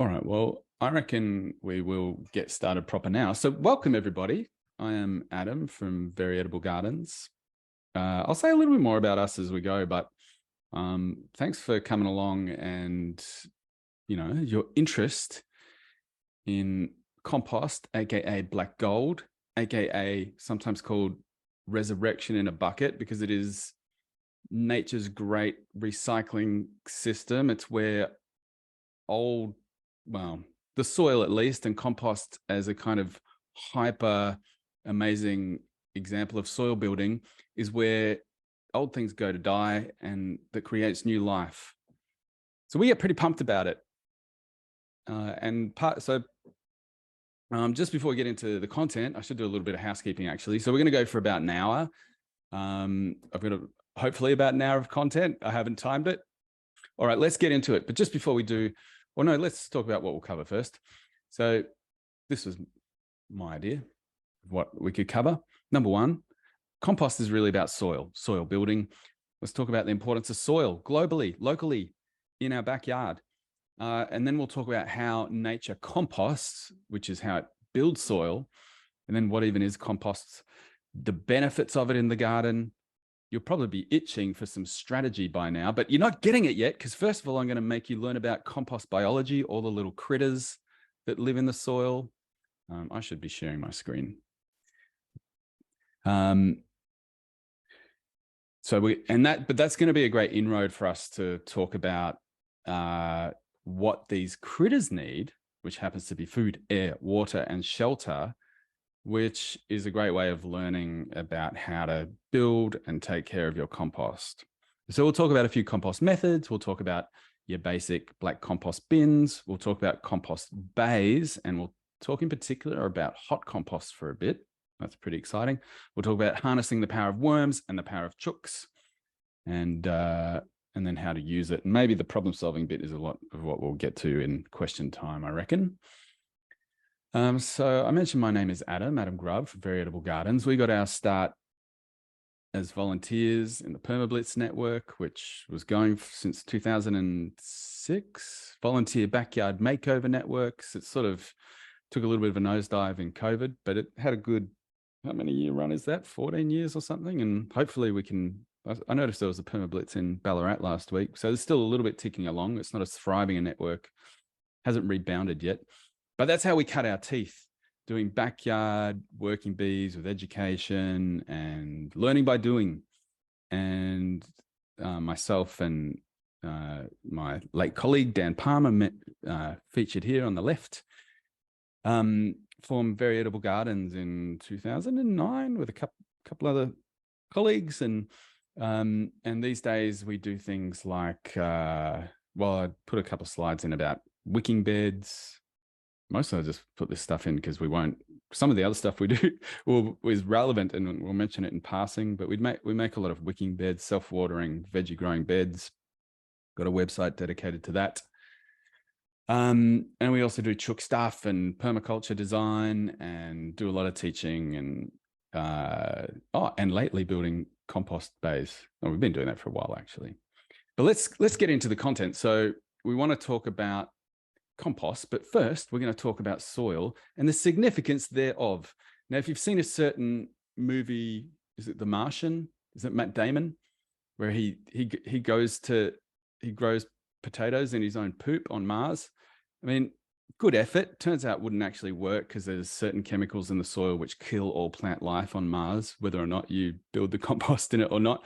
All right, well, I reckon we will get started proper now. So welcome, everybody. I am Adam from Very Edible Gardens. I'll say a little bit more about us as we go, but thanks for coming along and, your interest in compost, aka black gold, aka sometimes called resurrection in a bucket, because it is nature's great recycling system. It's where the soil at least, and compost as a kind of hyper amazing example of soil building, is where old things go to die and that creates new life. So we get pretty pumped about it. Just before we get into the content, I should do a little bit of housekeeping actually. So we're going to go for about an hour. I've got hopefully about an hour of content. I haven't timed it. All right, let's get into it. But just before we do, let's talk about what we'll cover first. So this was my idea of what we could cover. Number one, compost is really about soil building. Let's talk about the importance of soil globally, locally, in our backyard. And then we'll talk about how nature composts, which is how it builds soil. And then what even is compost, the benefits of it in the garden. You'll probably be itching for some strategy by now, but you're not getting it yet, because first of all, I'm going to make you learn about compost biology, all the little critters that live in the soil. I should be sharing my screen. But that's going to be a great inroad for us to talk about what these critters need, which happens to be food, air, water, and shelter, which is a great way of learning about how to build and take care of your compost. So we'll talk about a few compost methods. We'll talk about your basic black compost bins. We'll talk about compost bays, and we'll talk in particular about hot compost for a bit. That's pretty exciting. We'll talk about harnessing the power of worms and the power of chooks, and then how to use it. And maybe the problem-solving bit is a lot of what we'll get to in question time, I reckon. So I mentioned my name is Adam Grubb from Very Edible Gardens. We got our start as volunteers in the Permablitz network, which was going since 2006, volunteer backyard makeover networks. It sort of took a little bit of a nosedive in COVID, but it had a good, how many year run is that? 14 years or something. And hopefully we can, I noticed there was a Permablitz in Ballarat last week. So there's still a little bit ticking along. It's not as thriving a network, hasn't rebounded yet. But that's how we cut our teeth, doing backyard working bees with education and learning by doing. And myself and my late colleague, Dan Palmer, featured here on the left, formed Very Edible Gardens in 2009 with a couple other colleagues. And these days we do things like, I put a couple of slides in about wicking beds. Mostly I just put this stuff in because some of the other stuff we do is relevant and we'll mention it in passing, but we make a lot of wicking beds, self-watering, veggie growing beds. Got a website dedicated to that. And we also do chook stuff and permaculture design and do a lot of teaching and lately building compost bays. We've been doing that for a while actually. But let's get into the content. So we want to talk about compost, but first we're going to talk about soil and the significance thereof. Now, if you've seen a certain movie, is it The Martian? Is it Matt Damon, where he grows potatoes in his own poop on Mars? I mean, good effort. Turns out wouldn't actually work because there's certain chemicals in the soil which kill all plant life on Mars, whether or not you build the compost in it or not.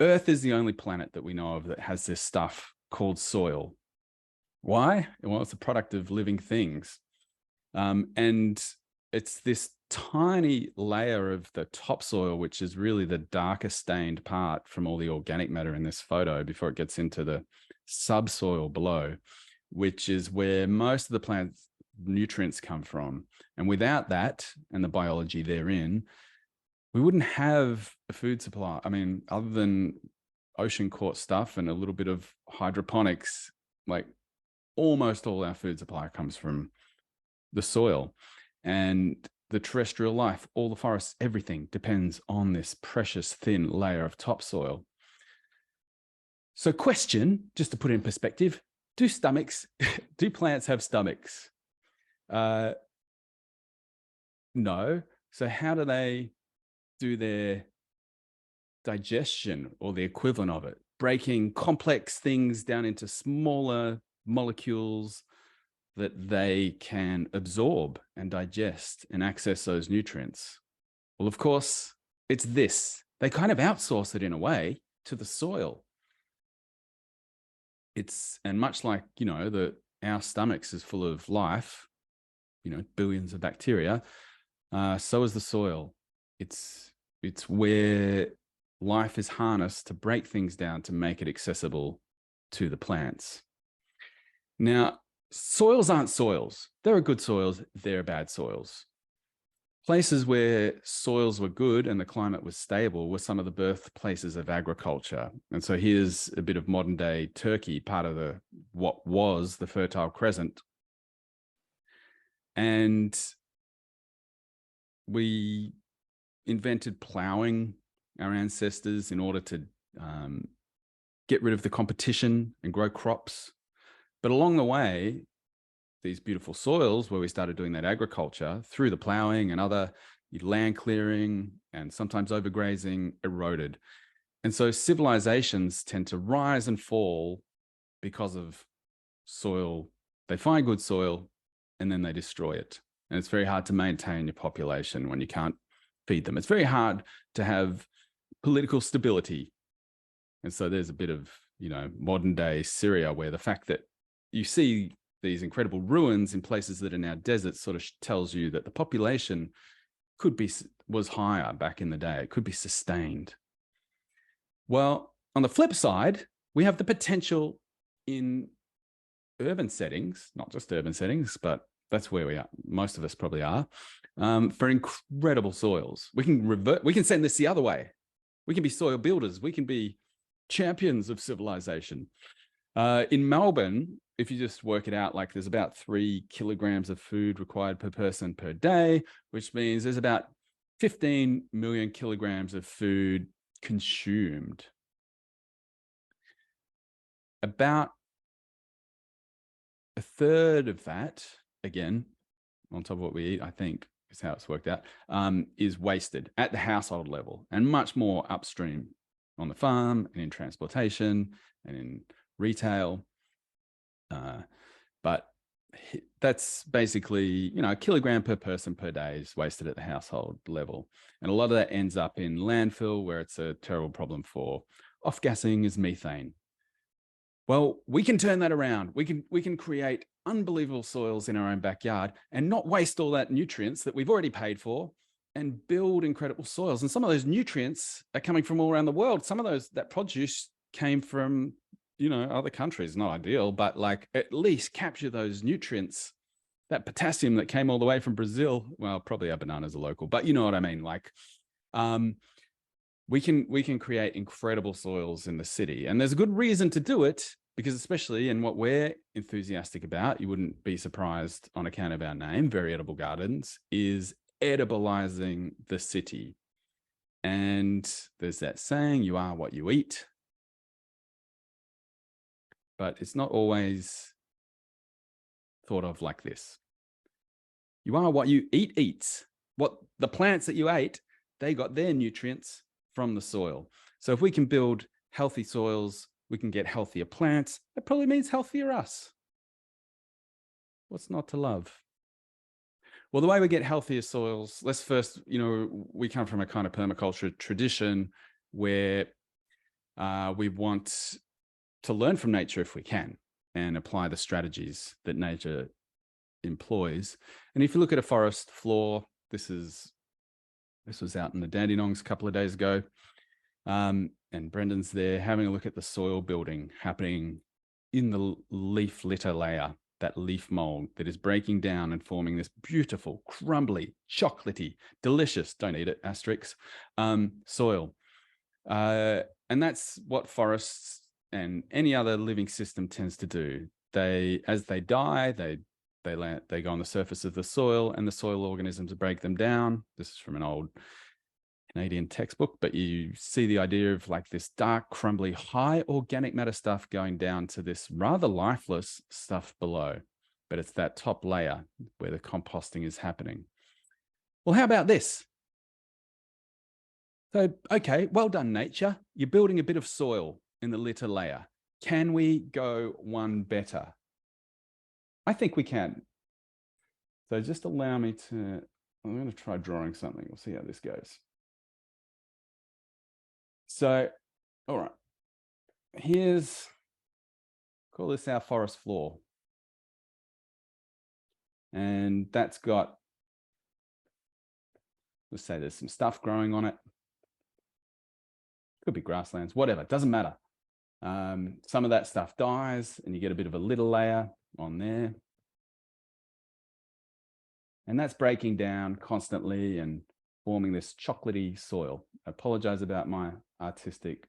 Earth is the only planet that we know of that has this stuff called soil. Why? Well, it's a product of living things. And it's this tiny layer of the topsoil, which is really the darker stained part from all the organic matter in this photo before it gets into the subsoil below, which is where most of the plant's nutrients come from. And without that and the biology therein, we wouldn't have a food supply. I mean, other than ocean caught stuff and a little bit of hydroponics, like almost all our food supply comes from the soil. And the terrestrial life, all the forests, everything depends on this precious thin layer of topsoil. So question, just to put it in perspective, Do stomachs, do plants have stomachs? No. So how do they do their digestion or the equivalent of it? Breaking complex things down into smaller molecules that they can absorb and digest and access those nutrients. Well, of course, it's this. They kind of outsource it in a way to the soil. And much like, our stomachs is full of life, billions of bacteria, so is the soil. It's where life is harnessed to break things down to make it accessible to the plants. Now, soils aren't soils. There are good soils, there are bad soils. Places where soils were good and the climate was stable were some of the birthplaces of agriculture. And so here's a bit of modern day Turkey, part of what was the Fertile Crescent. And we invented ploughing, our ancestors, in order to get rid of the competition and grow crops. But along the way, these beautiful soils where we started doing that agriculture through the ploughing and other land clearing and sometimes overgrazing eroded. And so civilizations tend to rise and fall because of soil. They find good soil and then they destroy it. And it's very hard to maintain your population when you can't feed them. It's very hard to have political stability. And so there's a bit of, modern day Syria, where the fact that you see these incredible ruins in places that are now deserts sort of tells you that the population was higher back in the day. It could be sustained. Well, on the flip side, we have the potential in urban settings, not just urban settings, but that's where we are. Most of us probably are, for incredible soils. We can send this the other way. We can be soil builders. We can be champions of civilization. In Melbourne, if you just work it out, like there's about 3 kilograms of food required per person per day, which means there's about 15 million kilograms of food consumed. About a third of that, again, on top of what we eat, I think is how it's worked out, is wasted at the household level, and much more upstream on the farm and in transportation and in retail. But that's basically, a kilogram per person per day is wasted at the household level. And a lot of that ends up in landfill, where it's a terrible problem for off-gassing as methane. Well, we can turn that around. We can create unbelievable soils in our own backyard and not waste all that nutrients that we've already paid for, and build incredible soils. And some of those nutrients are coming from all around the world. Some of that produce came from, other countries. Not ideal, but at least capture those nutrients, that potassium that came all the way from Brazil. Well, probably our bananas are local, but you know what I mean? We can create incredible soils in the city. And there's a good reason to do it, because especially in what we're enthusiastic about, you wouldn't be surprised on account of our name, Very Edible Gardens, is edibilizing the city. And there's that saying, you are what you eat. But it's not always thought of like this. You are what you eat eats. What the plants that you ate, they got their nutrients from the soil. So if we can build healthy soils, we can get healthier plants. That probably means healthier us. What's not to love? Well, the way we get healthier soils, let's first, we come from a kind of permaculture tradition where we want to learn from nature if we can, and apply the strategies that nature employs. And if you look at a forest floor, this was out in the Dandenongs a couple of days ago, and Brendan's there having a look at the soil building happening in the leaf litter layer, that leaf mold that is breaking down and forming this beautiful, crumbly, chocolatey, delicious, don't eat it, asterisks, soil. And that's what forests and any other living system tends to do. As they die, they go on the surface of the soil, and the soil organisms break them down. This is from an old Canadian textbook, but you see the idea of like this dark, crumbly, high organic matter stuff going down to this rather lifeless stuff below. But it's that top layer where the composting is happening. Well, how about this? So, okay, well done, nature. You're building a bit of soil in the litter layer. Can we go one better? I think we can. So just allow me to, I'm going to try drawing something. We'll see how this goes. So, all right, here's, call this our forest floor. And that's got, let's say there's some stuff growing on it. Could be grasslands, whatever, doesn't matter. Some of that stuff dies and you get a bit of a litter layer on there. And that's breaking down constantly and forming this chocolatey soil. I apologize about my artistic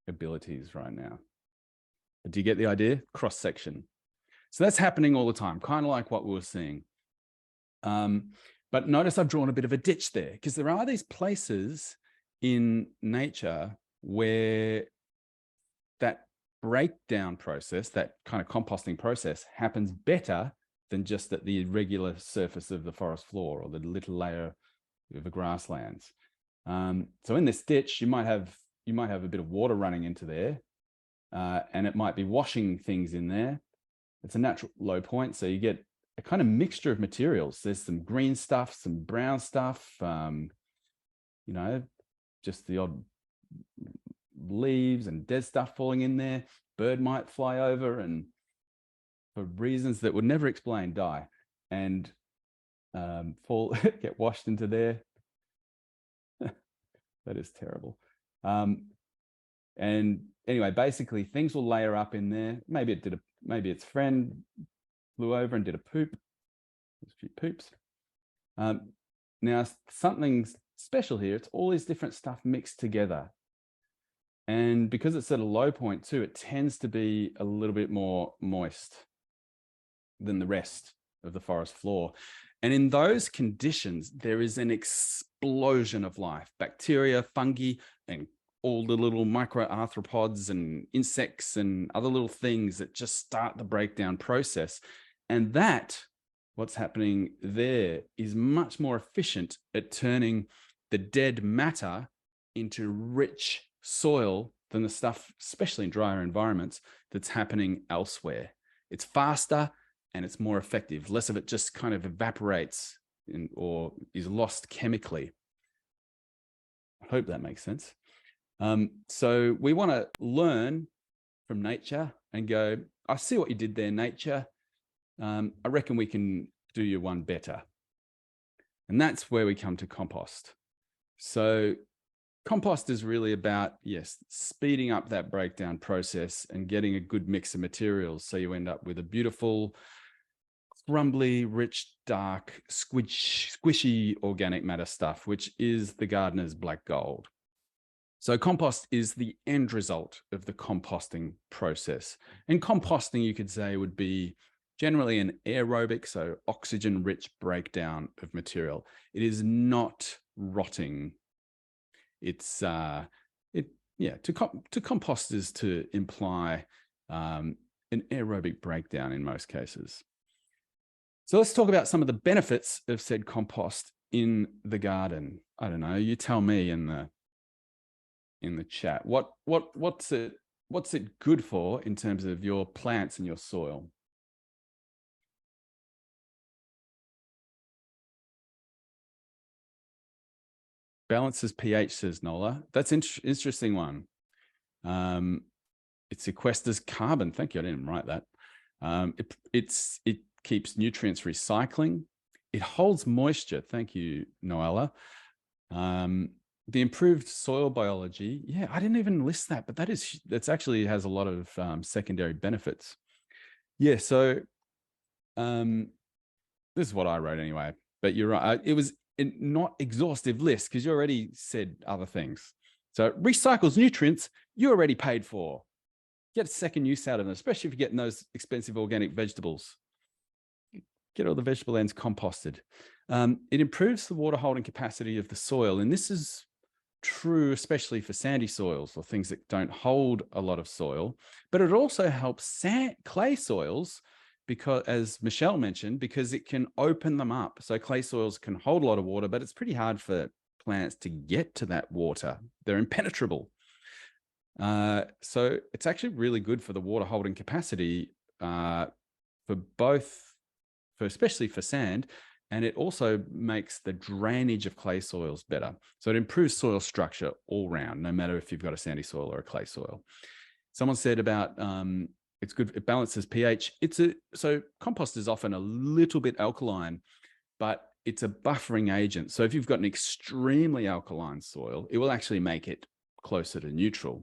abilities right now. But do you get the idea? Cross section. So that's happening all the time, kind of like what we were seeing. But notice I've drawn a bit of a ditch there because there are these places in nature where that breakdown process, that kind of composting process, happens better than just at the regular surface of the forest floor or the little layer of the grasslands. So in this ditch, you might have a bit of water running into there, and it might be washing things in there. It's a natural low point, so you get a kind of mixture of materials. There's some green stuff, some brown stuff, you know, just the odd leaves and dead stuff falling in there. Bird might fly over and for reasons that would never explain, die and fall, get washed into there. That is terrible. And anyway, basically things will layer up in there. Maybe its friend flew over and did a poop. There's a few poops. Now something's special here. It's all these different stuff mixed together. And because it's at a low point too, it tends to be a little bit more moist than the rest of the forest floor. And in those conditions, there is an explosion of life, bacteria, fungi, and all the little microarthropods and insects and other little things that just start the breakdown process. And that, what's happening there, is much more efficient at turning the dead matter into rich soil than the stuff, especially in drier environments, that's happening elsewhere. It's faster and it's more effective. Less of it just kind of evaporates or is lost chemically. I hope that makes sense. So we want to learn from nature and go, I see what you did there, nature. I reckon we can do you one better. And that's where we come to compost. So compost is really about, yes, speeding up that breakdown process and getting a good mix of materials. So you end up with a beautiful, crumbly, rich, dark, squishy organic matter stuff, which is the gardener's black gold. So compost is the end result of the composting process. And composting, you could say, would be generally an aerobic, so oxygen-rich breakdown of material. It is not rotting. It's to compost is to imply an aerobic breakdown in most cases. So let's talk about some of the benefits of said compost in the garden. I don't know. You tell me in the chat. What's it good for in terms of your plants and your soil? Balances pH, says Nola. That's an interesting one. It sequesters carbon. Thank you. I didn't write that. It keeps nutrients recycling. It holds moisture. Thank you, Noella. The improved soil biology. Yeah, I didn't even list that, but that's actually has a lot of secondary benefits. Yeah, so this is what I wrote anyway, but you're right. It was not exhaustive list because you already said other things. So it recycles nutrients you already paid for. Get a second use out of them, especially if you're getting those expensive organic vegetables. get all the vegetable ends composted. It improves the water holding capacity of the soil. And this is true, especially for sandy soils or things that don't hold a lot of soil, but it also helps clay soils because, as Michelle mentioned, because it can open them up. So clay soils can hold a lot of water, but it's pretty hard for plants to get to that water. They're impenetrable. So it's actually really good for the water holding capacity especially for sand. And it also makes the drainage of clay soils better. So it improves soil structure all round, no matter if you've got a sandy soil or a clay soil. Someone said about it's good, it balances pH. So compost is often a little bit alkaline, but it's a buffering agent. So if you've got an extremely alkaline soil, it will actually make it closer to neutral.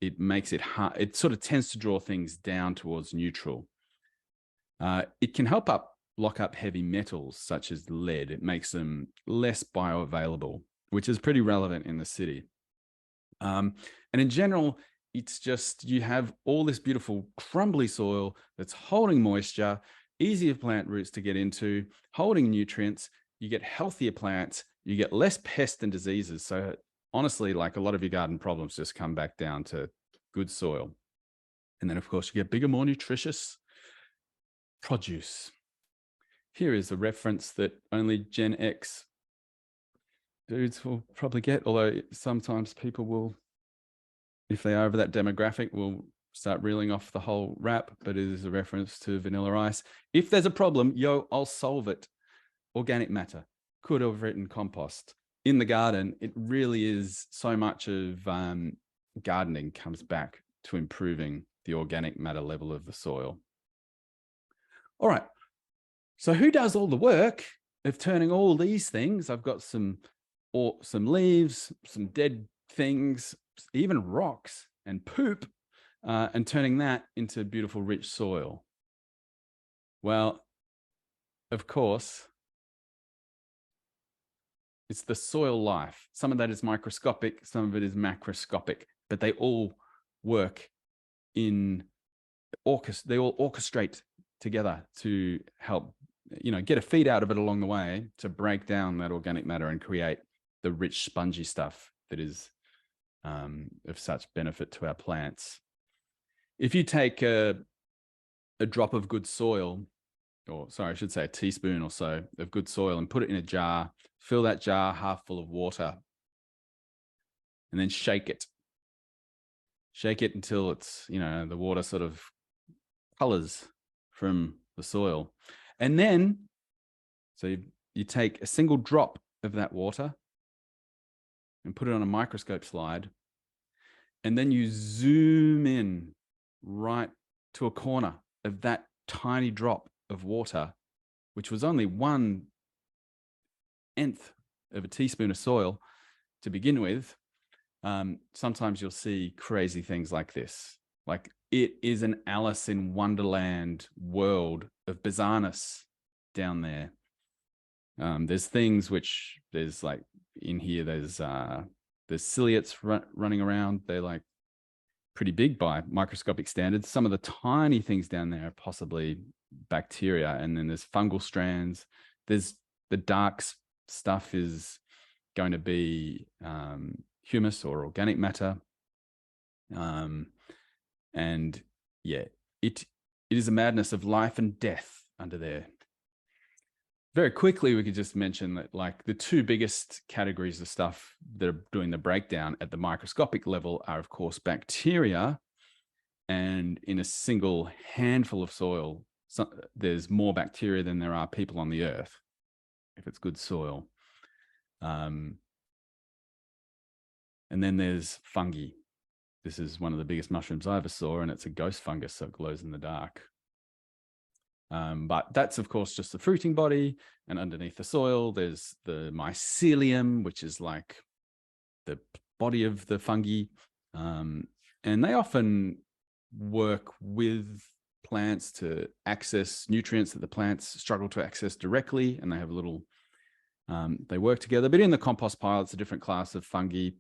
It makes it hard. It sort of tends to draw things down towards neutral. It can help lock up heavy metals such as lead. It makes them less bioavailable, which is pretty relevant in the city. And in general, it's just you have all this beautiful crumbly soil that's holding moisture, easier plant roots to get into, holding nutrients. You get healthier plants, you get less pests and diseases. So honestly, like a lot of your garden problems just come back down to good soil. And then, of course, you get bigger, more nutritious produce. Here is a reference that only Gen X dudes will probably get, although sometimes people will, if they are over that demographic, will start reeling off the whole rap, but it is a reference to Vanilla Ice. If there's a problem, I'll solve it. Organic matter. Could have written compost. In the garden, it really is so much of gardening comes back to improving the organic matter level of the soil. All right. So who does all the work of turning all these things? I've got some leaves, some dead things, even rocks and poop, and turning that into beautiful, rich soil. Well, of course, it's the soil life. Some of that is microscopic, some of it is macroscopic, but they all work they all orchestrate together to help, get a feed out of it along the way to break down that organic matter and create the rich, spongy stuff that is of such benefit to our plants. If you take a drop of good soil, or sorry, I should say a teaspoon or so of good soil, and put it in a jar, fill that jar half full of water, and then shake it. Shake it until it's, the water sort of colors from the soil. And then, so you take a single drop of that water and put it on a microscope slide, and then you zoom in right to a corner of that tiny drop of water, which was only 1/10 of a teaspoon of soil to begin with. Sometimes you'll see crazy things like this. Like, it is an Alice in Wonderland world of bizarreness down there. There's things which there's like in here, there's ciliates running around. They're like pretty big by microscopic standards. Some of the tiny things down there are possibly bacteria. And then there's fungal strands. There's the dark stuff is going to be humus or organic matter. And yeah, it is a madness of life and death under there. Very quickly, we could just mention that like the two biggest categories of stuff that are doing the breakdown at the microscopic level are, of course, bacteria. And in a single handful of soil, there's more bacteria than there are people on the earth, if it's good soil. And then there's fungi. This is one of the biggest mushrooms I ever saw, and it's a ghost fungus, so it glows in the dark. But that's, of course, just the fruiting body. And underneath the soil, there's the mycelium, which is like the body of the fungi. And they often work with plants to access nutrients that the plants struggle to access directly. And they have they work together. But in the compost pile, it's a different class of fungi.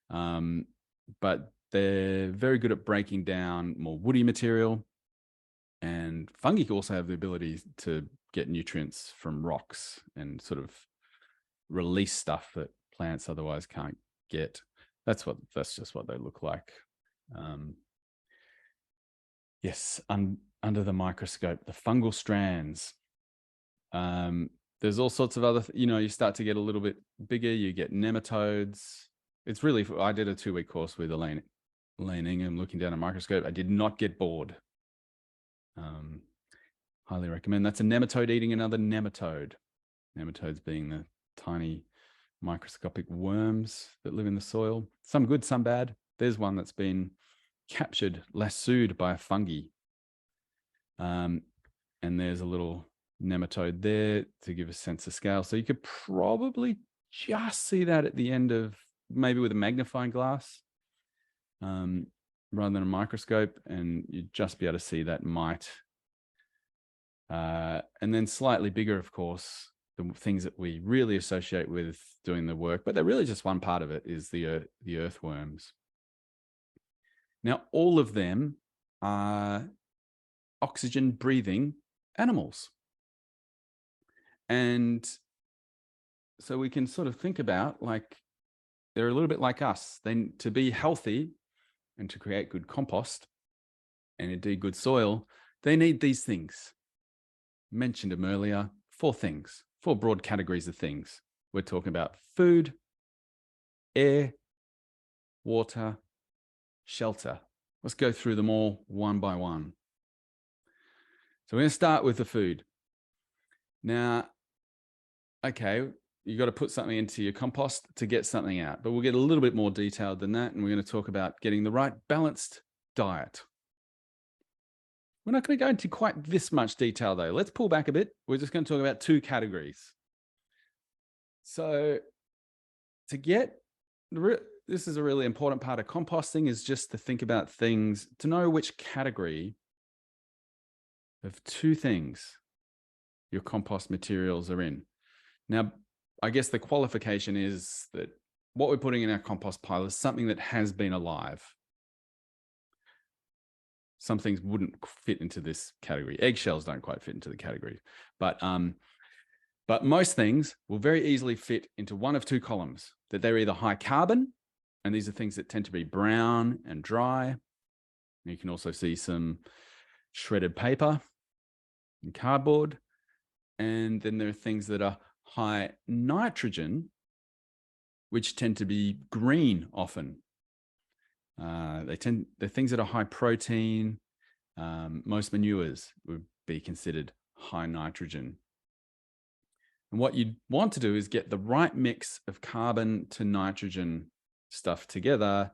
But they're very good at breaking down more woody material. And fungi also have the ability to get nutrients from rocks and sort of release stuff that plants otherwise can't get. That's just what they look like. Yes, under the microscope, the fungal strands. There's all sorts of other, you start to get a little bit bigger. You get nematodes. It's really, I did a 2-week course with Elaine and looking down a microscope. I did not get bored. Highly recommend. That's a nematode eating another nematode. Nematodes being the tiny microscopic worms that live in the soil. Some good, some bad. There's one that's been captured, lassoed by a fungi. And there's a little nematode there to give a sense of scale. So you could probably just see that at the end of, maybe with a magnifying glass, rather than a microscope, and you'd just be able to see that mite. And then slightly bigger, of course, the things that we really associate with doing the work, but they're really just one part of it, is the earthworms. Now, all of them are oxygen breathing animals. And so we can sort of think about, like, they're a little bit like us. Then to be healthy and to create good compost and indeed good soil, they need these things. Mentioned them earlier, 4 things, 4 broad categories of things. We're talking about food, air, water, shelter. Let's go through them all one by one. So we're going to start with the food. Now, okay, you got to put something into your compost to get something out, but we'll get a little bit more detailed than that. And we're going to talk about getting the right balanced diet. We're not going to go into quite this much detail, though. Let's pull back a bit. We're just going to talk about 2 categories. So to get, this is a really important part of composting, is just to think about things, to know which category of 2 things your compost materials are in. Now, I guess the qualification is that what we're putting in our compost pile is something that has been alive. Some things wouldn't fit into this category. Eggshells don't quite fit into the category, but most things will very easily fit into one of 2 columns, that they're either high carbon, and these are things that tend to be brown and dry. You can also see some shredded paper and cardboard. And then there are things that are high nitrogen, which tend to be green often. They're things that are high protein. Most manures would be considered high nitrogen. And what you'd want to do is get the right mix of carbon to nitrogen stuff together.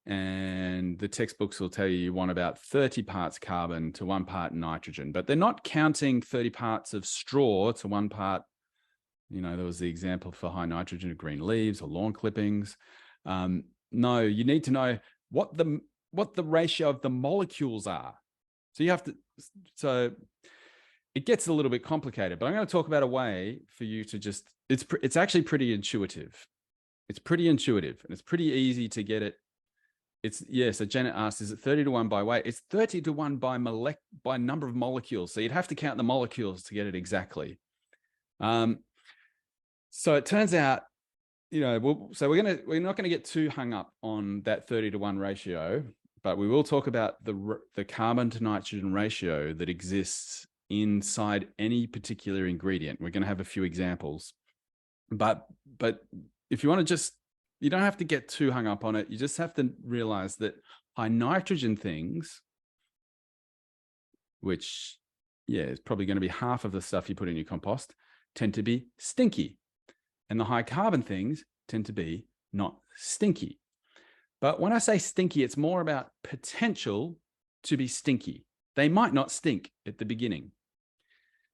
And the textbooks will tell you want about 30 parts carbon to 1 part nitrogen, but they're not counting 30 parts of straw to 1 part. There was the example for high nitrogen of green leaves or lawn clippings. No, you need to know what the ratio of the molecules are. So it gets a little bit complicated, but I'm going to talk about a way for you to just, it's actually pretty intuitive. It's pretty intuitive, and it's pretty easy to get it. So Janet asked, is it 30 to 1 by weight? It's 30 to 1 by number of molecules. So you'd have to count the molecules to get it exactly. So it turns out, so we're not going to get too hung up on that 30 to 1 ratio, but we will talk about the carbon to nitrogen ratio that exists inside any particular ingredient. We're going to have a few examples, but if you want to you don't have to get too hung up on it. You just have to realize that high nitrogen things, which, is probably going to be half of the stuff you put in your compost, tend to be stinky. And the high carbon things tend to be not stinky. But when I say stinky, it's more about potential to be stinky. They might not stink at the beginning.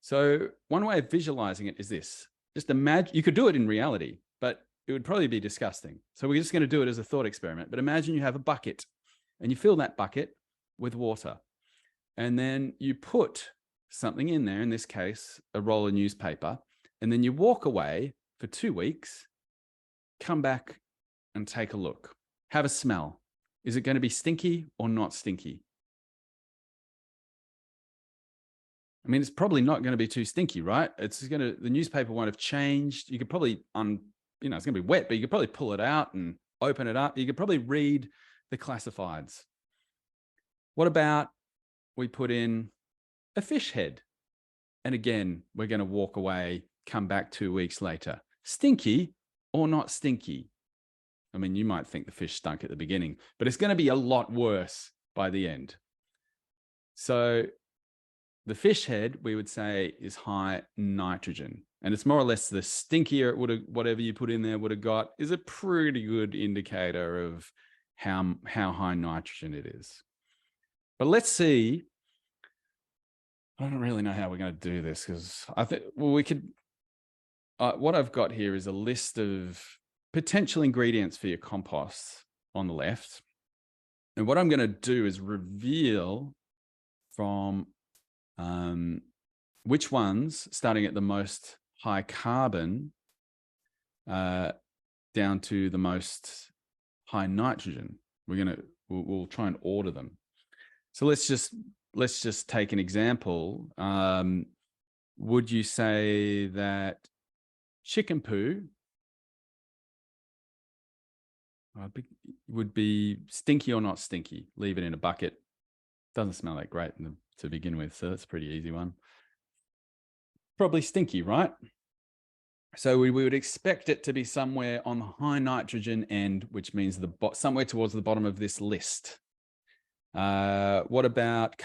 So one way of visualizing it is this. Just imagine, you could do it in reality, but it would probably be disgusting. So we're just going to do it as a thought experiment. But imagine you have a bucket and you fill that bucket with water. And then you put something in there, in this case, a roll of newspaper, and then you walk away for 2 weeks, come back and take a look. Have a smell. Is it going to be stinky or not stinky? I mean, it's probably not going to be too stinky, right? The newspaper won't have changed. You could probably, it's going to be wet, but you could probably pull it out and open it up. You could probably read the classifieds. What about we put in a fish head? And again, we're going to walk away, come back 2 weeks later. Stinky or not stinky? I mean, you might think the fish stunk at the beginning, but it's going to be a lot worse by the end. So the fish head, we would say, is high nitrogen. And it's more or less the stinkier whatever you put in there would have got is a pretty good indicator of how high nitrogen it is. But let's see. I don't really know how we're going to do this because I think, well, we could, what I've got here is a list of potential ingredients for your compost on the left. And what I'm going to do is reveal from which ones, starting at the most high carbon down to the most high nitrogen. We'll try and order them. So let's just take an example. Would you say that chicken poo would be stinky or not stinky? Leave it in a bucket. Doesn't smell that great to begin with, so that's a pretty easy one. Probably stinky, right? So we would expect it to be somewhere on the high nitrogen end, which means somewhere towards the bottom of this list. What about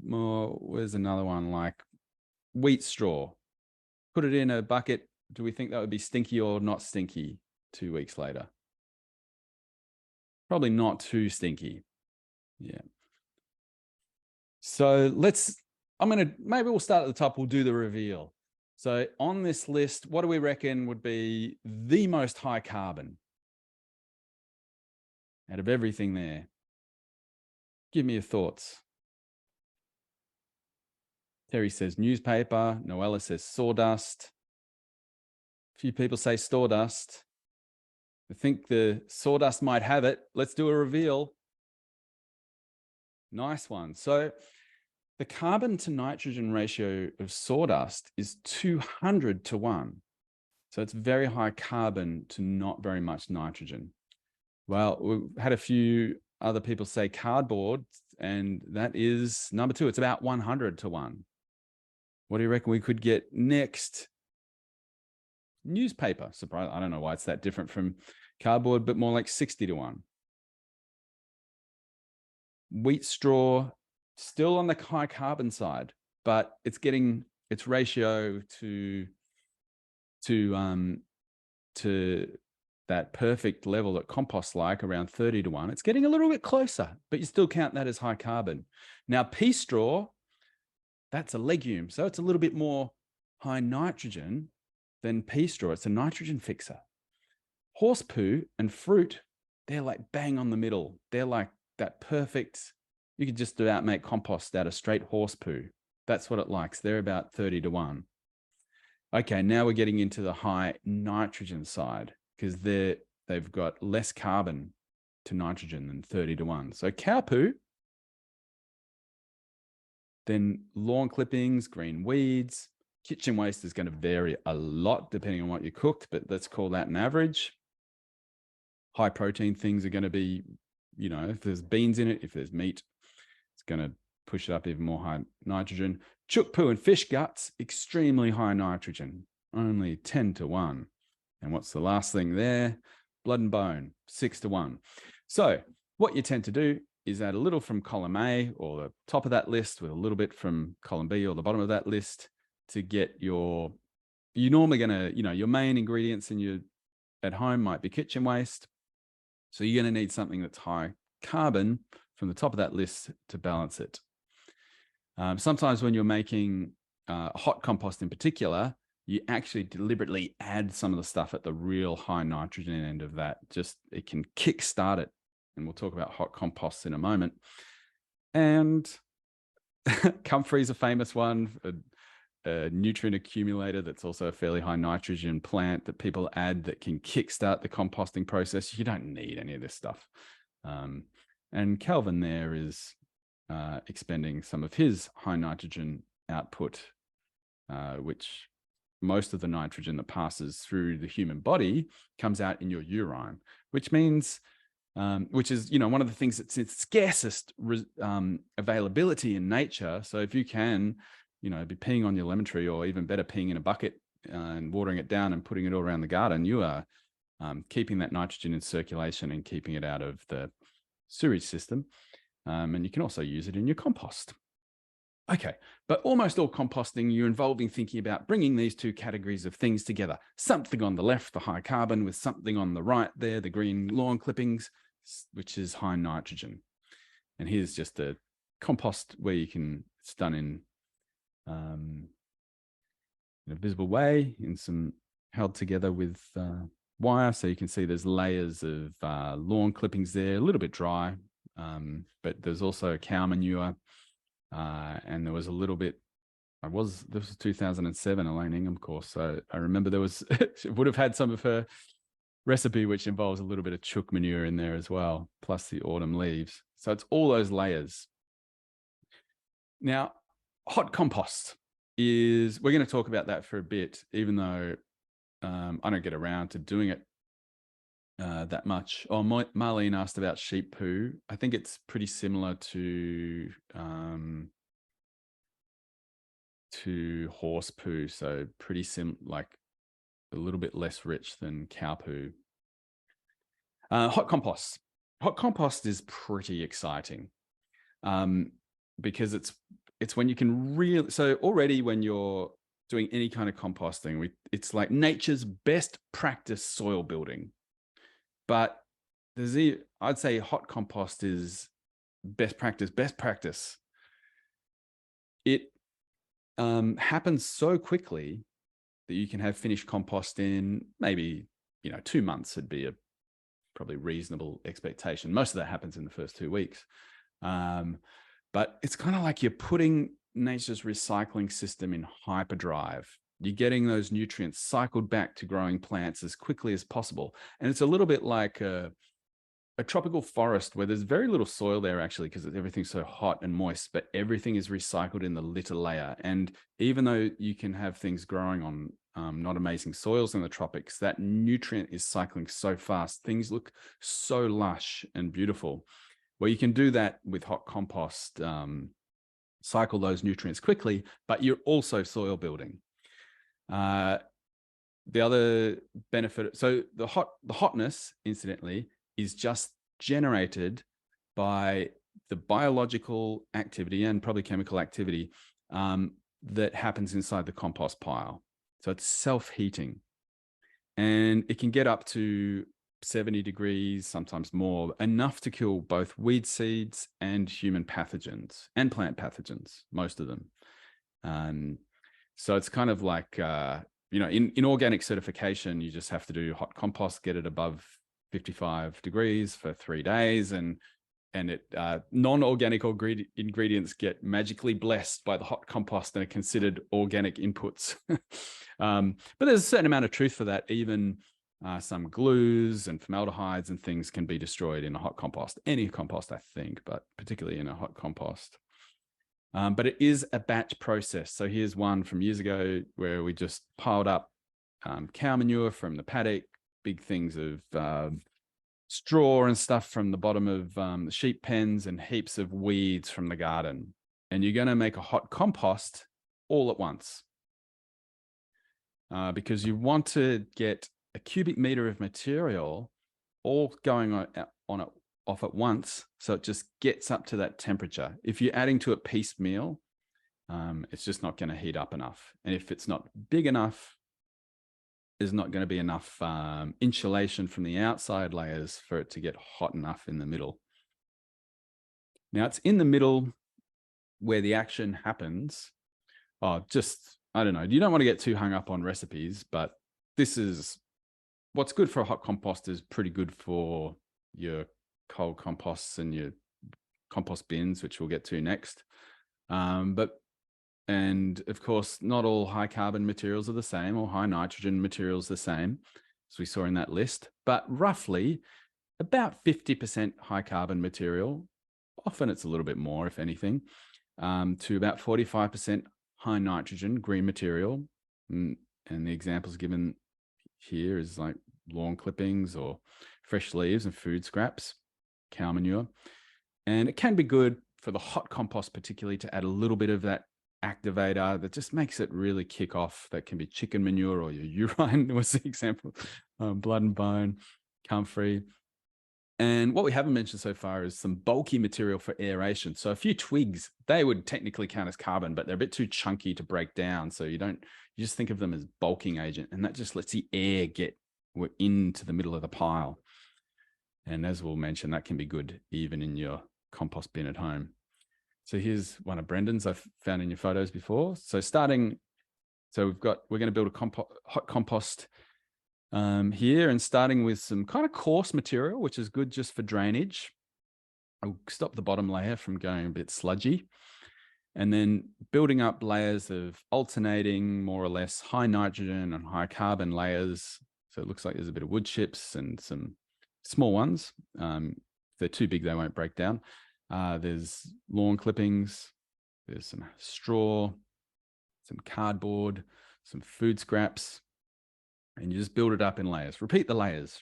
where's another one, like wheat straw? Put it in a bucket. Do we think that would be stinky or not stinky 2 weeks later? Probably not too stinky. Yeah. So maybe we'll start at the top. We'll do the reveal. So on this list, what do we reckon would be the most high carbon out of everything there? Give me your thoughts. Terry says newspaper. Noella says sawdust. A few people say sawdust. I think the sawdust might have it. Let's do a reveal. Nice one. So the carbon to nitrogen ratio of sawdust is 200 to 1. So it's very high carbon to not very much nitrogen. Well, we've had a few other people say cardboard, and that is number 2. It's about 100 to 1. What do you reckon we could get next? Newspaper. Surprise. I don't know why it's that different from cardboard, but more like 60 to 1. Wheat straw, still on the high carbon side, but it's getting its ratio to that perfect level that compost like around 30 to 1. It's getting a little bit closer, but you still count that as high carbon. Now, pea straw, that's a legume, so it's a little bit more high nitrogen than pea straw. It's a nitrogen fixer. Horse poo and fruit, they're like bang on the middle. They're like that perfect, you could just about make compost out of straight horse poo. That's what it likes. They're about 30 to 1. Okay, now we're getting into the high nitrogen side because they've got less carbon to nitrogen than 30 to 1. So cow poo, then lawn clippings, green weeds, kitchen waste is going to vary a lot depending on what you cooked, but let's call that an average. High protein things are going to be, if there's beans in it, if there's meat, it's going to push it up even more high nitrogen. Chook poo and fish guts, extremely high nitrogen, only 10 to 1. And what's the last thing there? Blood and bone, 6 to 1. So what you tend to do is add a little from column A or the top of that list with a little bit from column B or the bottom of that list to get you're normally going to, your main ingredients at home might be kitchen waste. So you're going to need something that's high carbon from the top of that list to balance it. Sometimes when you're making hot compost in particular, you actually deliberately add some of the stuff at the real high nitrogen end of that. Just it can kickstart it. And we'll talk about hot composts in a moment. And comfrey's a famous one, a nutrient accumulator that's also a fairly high nitrogen plant that people add that can kickstart the composting process. You don't need any of this stuff. And Calvin there is expending some of his high nitrogen output, which most of the nitrogen that passes through the human body comes out in your urine, which means, which is, one of the things that's its scarcest availability in nature. So if you can, be peeing on your lemon tree, or even better, peeing in a bucket and watering it down and putting it all around the garden, you are keeping that nitrogen in circulation and keeping it out of the sewage system. And you can also use it in your compost. Okay, but almost all composting, you're involving thinking about bringing these two categories of things together. Something on the left, the high carbon, with something on the right there, the green lawn clippings, which is high nitrogen. And here's just a compost where it's done in a visible way, held together with wire. So you can see there's layers of lawn clippings there, a little bit dry, but there's also cow manure. And there was a little bit, this was 2007, Elaine Ingham course. So I remember she would have had some of her recipe, which involves a little bit of chook manure in there as well, plus the autumn leaves. So it's all those layers. Now, hot compost we're going to talk about that for a bit, even though I don't get around to doing it that much. Marlene asked about sheep poo. I think it's pretty similar to horse poo, so pretty like a little bit less rich than cow poo. Hot compost is pretty exciting because it's when you can really, so already when you're doing any kind of composting, it's like nature's best practice soil building. But I'd say hot compost is best practice. It happens so quickly that you can have finished compost in maybe 2 months. Would be a probably reasonable expectation. Most of that happens in the first 2 weeks, but it's kind of like you're putting nature's recycling system in hyperdrive. You're getting those nutrients cycled back to growing plants as quickly as possible, and it's a little bit like a tropical forest where there's very little soil there, actually, because everything's so hot and moist, but everything is recycled in the litter layer. And even though you can have things growing on not amazing soils in the tropics, that nutrient is cycling so fast. Things look so lush and beautiful. Well, you can do that with hot compost, cycle those nutrients quickly, but you're also soil building. The other benefit, so the hotness, incidentally, is just generated by the biological activity and probably chemical activity that happens inside the compost pile. So it's self-heating, and it can get up to 70 degrees, sometimes more, enough to kill both weed seeds and human pathogens and plant pathogens, most of them. So it's kind of like, in organic certification, you just have to do hot compost, get it above 55 degrees for 3 days, and non-organic ingredients get magically blessed by the hot compost and are considered organic inputs. But there's a certain amount of truth for that. Even some glues and formaldehydes and things can be destroyed in a hot compost. Any compost, I think, but particularly in a hot compost. But it is a batch process. So here's one from years ago where we just piled up cow manure from the paddock, big things of straw and stuff from the bottom of the sheep pens, and heaps of weeds from the garden. And you're going to make a hot compost all at once because you want to get a cubic meter of material all going off at once, so it just gets up to that temperature. If you're adding to it piecemeal, it's just not going to heat up enough. And if it's not big enough, there's not going to be enough insulation from the outside layers for it to get hot enough in the middle. Now, it's in the middle where the action happens. I don't know. You don't want to get too hung up on recipes, but this is what's good for a hot compost is pretty good for your cold composts and your compost bins, which we'll get to next. And of course, not all high carbon materials are the same, or high nitrogen materials the same, as we saw in that list, but roughly about 50% high carbon material, often it's a little bit more, if anything, to about 45% high nitrogen green material. And the examples given here is like lawn clippings or fresh leaves and food scraps, cow manure. And it can be good for the hot compost, particularly, to add a little bit of that activator that just makes it really kick off. That can be chicken manure, or your urine was the example, blood and bone, comfrey. And what we haven't mentioned so far is some bulky material for aeration. So a few twigs, they would technically count as carbon, but they're a bit too chunky to break down. So you just think of them as bulking agent, and that just lets the air get into the middle of the pile. And as we'll mention, that can be good even in your compost bin at home. So here's one of Brendan's I've found in your photos before. So we're going to build a hot compost here, and starting with some kind of coarse material, which is good just for drainage. I'll stop the bottom layer from going a bit sludgy, and then building up layers of alternating, more or less high nitrogen and high carbon layers. So it looks like there's a bit of wood chips and some small ones. If they're too big, they won't break down. There's lawn clippings, there's some straw, some cardboard, some food scraps, and you just build it up in layers. Repeat the layers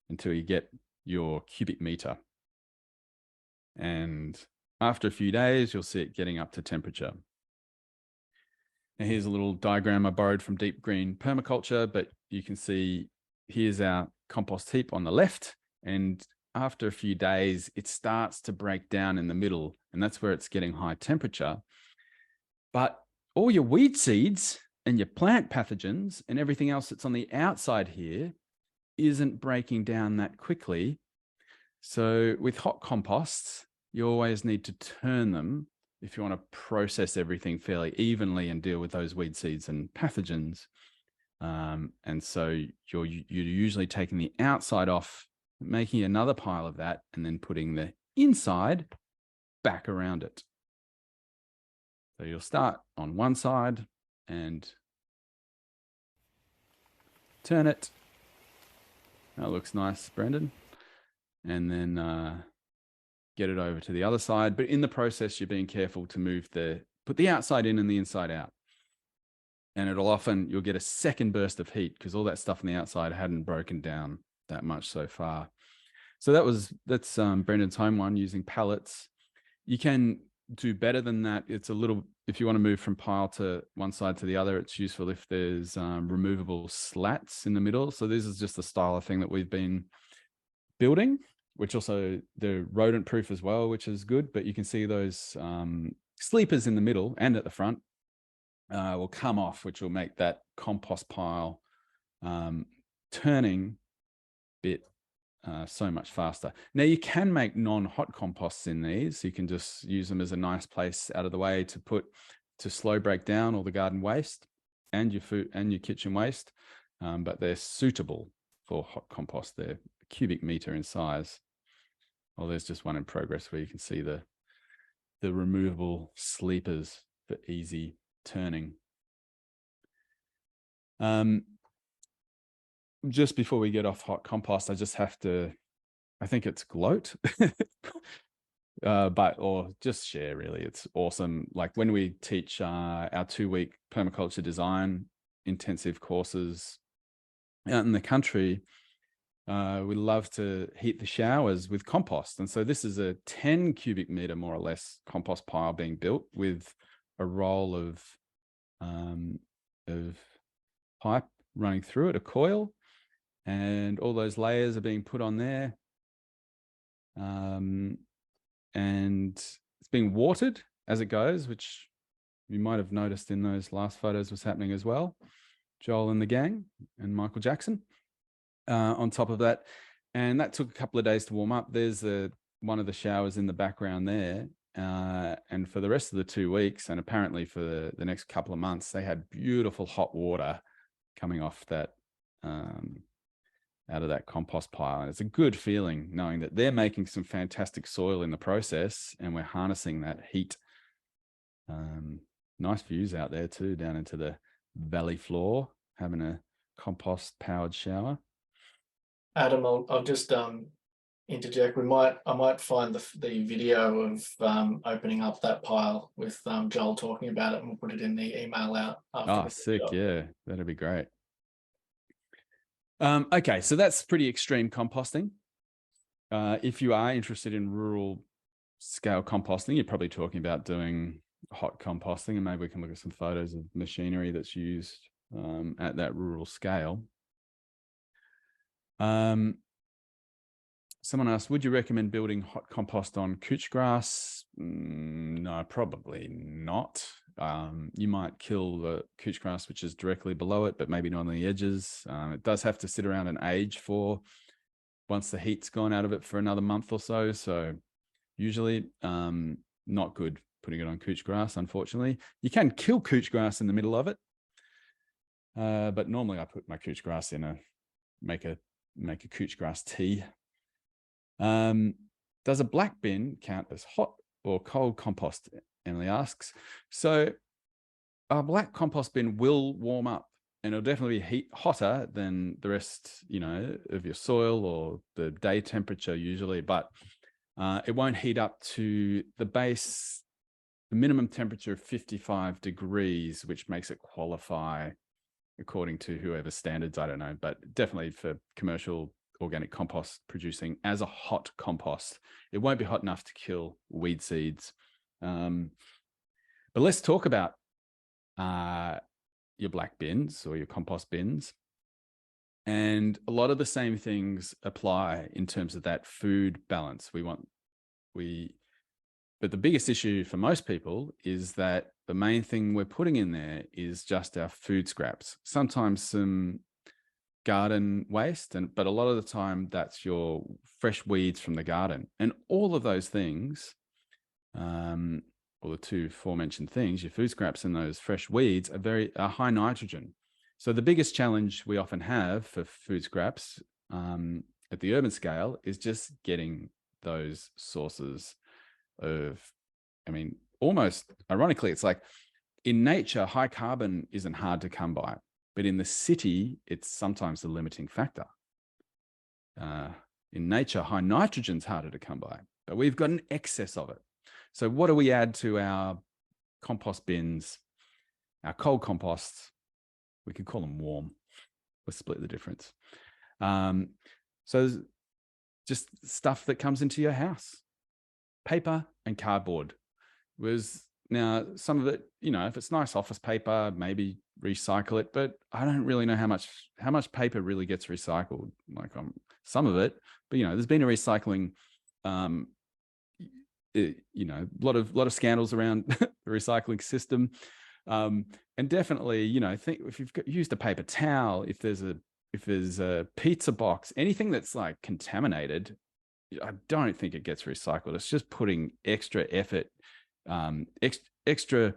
until you get your cubic meter. And after a few days, you'll see it getting up to temperature. Now here's a little diagram I borrowed from Deep Green Permaculture, but you can see here's our compost heap on the left, and after a few days, it starts to break down in the middle, and that's where it's getting high temperature. But all your weed seeds and your plant pathogens and everything else that's on the outside here isn't breaking down that quickly. So with hot composts, you always need to turn them if you want to process everything fairly evenly and deal with those weed seeds and pathogens. And so you're usually taking the outside off, making another pile of that, and then putting the inside back around it. So you'll start on one side and turn it. That looks nice, Brendan. And then get it over to the other side. But in the process, you're being careful to put the outside in and the inside out. And you'll get a second burst of heat because all that stuff on the outside hadn't broken down that much so far. So that's Brendan's home one using pallets. You can do better than that. It's a little, if you want to move from pile to one side to the other, it's useful if there's removable slats in the middle. So this is just the style of thing that we've been building, which also they're rodent proof as well, which is good. But you can see those sleepers in the middle and at the front will come off, which will make that compost pile turning bit so much faster. Now you can make non-hot composts in these. You can just use them as a nice place out of the way to slow break down all the garden waste and your food and your kitchen waste. But they're suitable for hot compost. They're a cubic meter in size. Well, there's just one in progress where you can see the removable sleepers for easy turning. Just before we get off hot compost, I think it's gloat, or just share really. It's awesome. Like when we teach our 2-week permaculture design intensive courses out in the country, we love to heat the showers with compost. And so this is a 10 cubic meter, more or less, compost pile being built with a roll of pipe running through it, a coil, and all those layers are being put on there. And it's being watered as it goes, which you might have noticed in those last photos was happening as well. Joel and the gang and Michael Jackson on top of that. And that took a couple of days to warm up. There's one of the showers in the background there. And for the rest of the 2 weeks, and apparently for the next couple of months, they had beautiful hot water coming off that out of that compost pile. And it's a good feeling knowing that they're making some fantastic soil in the process and we're harnessing that heat. Nice views out there too, down into the valley floor, having a compost powered shower. Adam, I'll just interject, I might find the video of opening up that pile with Joel talking about it, and we'll put it in the email out after Oh, the sick. workshop. Yeah, that'd be great. Okay, so that's pretty extreme composting. If you are interested in rural scale composting, you're probably talking about doing hot composting, and maybe we can look at some photos of machinery that's used at that rural scale. Someone asked, would you recommend building hot compost on couch grass? No, probably not. You might kill the couch grass, which is directly below it, but maybe not on the edges. It does have to sit around and age for once the heat's gone out of it for another month or so. So usually not good putting it on couch grass, unfortunately. You can kill couch grass in the middle of it. But normally I put my couch grass in make a couch grass tea. Does a black bin count as hot or cold compost? Emily asks. So a black compost bin will warm up, and it'll definitely be hotter than the rest, of your soil or the day temperature usually, but it won't heat up to the minimum temperature of 55 degrees, which makes it qualify according to whoever's standards, I don't know, but definitely for commercial organic compost producing as a hot compost. It won't be hot enough to kill weed seeds. But let's talk about your black bins or your compost bins. And a lot of the same things apply in terms of that food balance. But the biggest issue for most people is that the main thing we're putting in there is just our food scraps. Sometimes some garden waste, but a lot of the time that's your fresh weeds from the garden. And all of those things, or the two aforementioned things, your food scraps and those fresh weeds are high nitrogen. So the biggest challenge we often have for food scraps at the urban scale is just getting those sources of, almost ironically, it's like in nature, high carbon isn't hard to come by. But in the city, it's sometimes the limiting factor. In nature, high nitrogen's harder to come by, but we've got an excess of it. So what do we add to our compost bins, our cold composts? We could call them warm. Let's split the difference. So just stuff that comes into your house. Paper and cardboard. Now, some of it, if it's nice office paper, maybe recycle it, but I don't really know how much paper really gets recycled. Like some of it, but there's been a recycling, a lot of scandals around the recycling system, and definitely, think if you've used a paper towel, if there's a pizza box, anything that's like contaminated, I don't think it gets recycled. It's just putting extra effort, extra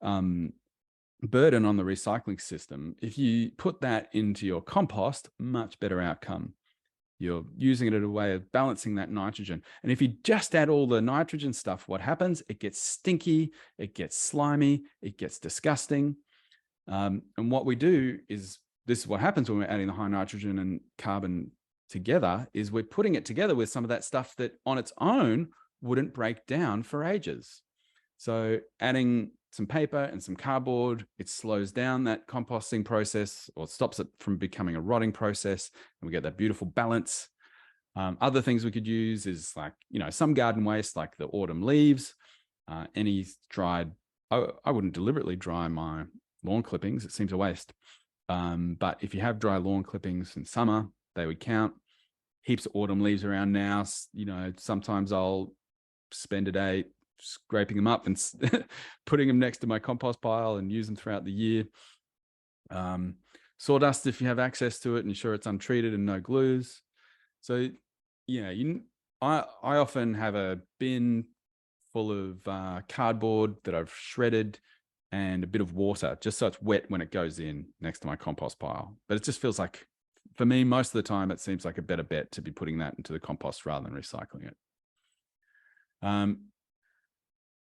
burden on the recycling system. If you put that into your compost, much better outcome. You're using it as a way of balancing that nitrogen. And if you just add all the nitrogen stuff, what happens? It gets stinky, it gets slimy, it gets disgusting. And what we do is, this is what happens when we're adding the high nitrogen and carbon together, is we're putting it together with some of that stuff that on its own wouldn't break down for ages. So adding some paper and some cardboard, it slows down that composting process, or stops it from becoming a rotting process, and we get that beautiful balance. Other things we could use is like, some garden waste, like the autumn leaves, any dried, I wouldn't deliberately dry my lawn clippings. It seems a waste. But if you have dry lawn clippings in summer, they would count. Heaps of autumn leaves around now. Sometimes I'll spend a day scraping them up and putting them next to my compost pile and use them throughout the year. Sawdust, if you have access to it, and ensure it's untreated and no glues. So, I often have a bin full of cardboard that I've shredded and a bit of water, just so it's wet when it goes in next to my compost pile. But it just feels like, for me, most of the time, it seems like a better bet to be putting that into the compost rather than recycling it.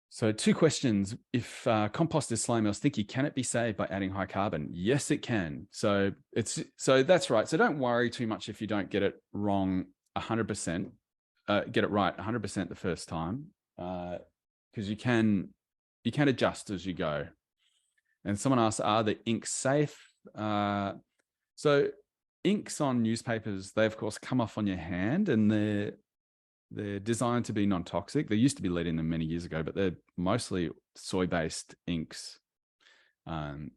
So 2 questions. If compost is slimy or stinky, can it be saved by adding high carbon? Yes, it can. So that's right. So don't worry too much if you don't get it wrong 100%. get it right 100% the first time, because you can adjust as you go. And someone asked, are the inks safe? So inks on newspapers, they of course come off on your hand, and they're designed to be non-toxic. There used to be lead in them many years ago, but they're mostly soy-based inks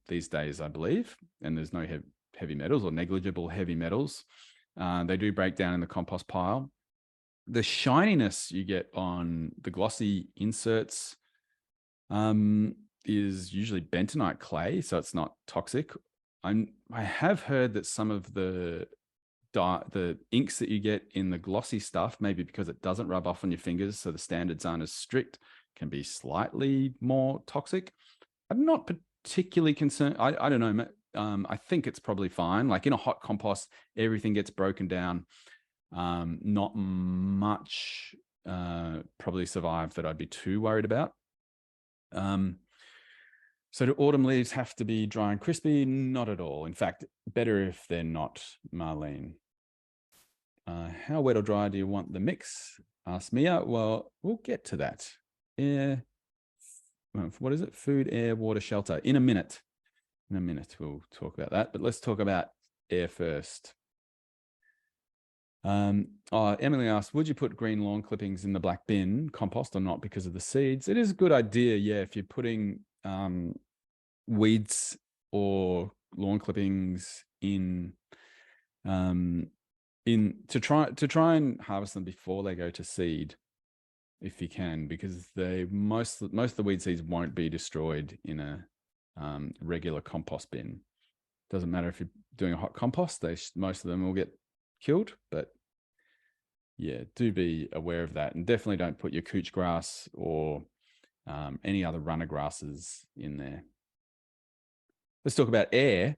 these days, I believe. And there's no heavy metals or negligible heavy metals. They do break down in the compost pile. The shininess you get on the glossy inserts is usually bentonite clay, so it's not toxic. I have heard that some of the inks that you get in the glossy stuff, maybe because it doesn't rub off on your fingers, so the standards aren't as strict, can be slightly more toxic. I'm not particularly concerned. I don't know. I think it's probably fine. Like in a hot compost, everything gets broken down. Not much probably survived that I'd be too worried about. So do autumn leaves have to be dry and crispy? Not at all. In fact, better if they're not, Marlene. How wet or dry do you want the mix? Asked Mia. Well, we'll get to that. What is it? Food, air, water, shelter. In a minute. In a minute, we'll talk about that. But let's talk about air first. Emily asked, would you put green lawn clippings in the black bin compost or not because of the seeds? It is a good idea, yeah, if you're putting weeds or lawn clippings in to try and harvest them before they go to seed, if you can, because most of the weed seeds won't be destroyed in a regular compost bin. Doesn't matter if you're doing a hot compost; most of them will get killed. But yeah, do be aware of that, and definitely don't put your couch grass or any other runner grasses in there. Let's talk about air,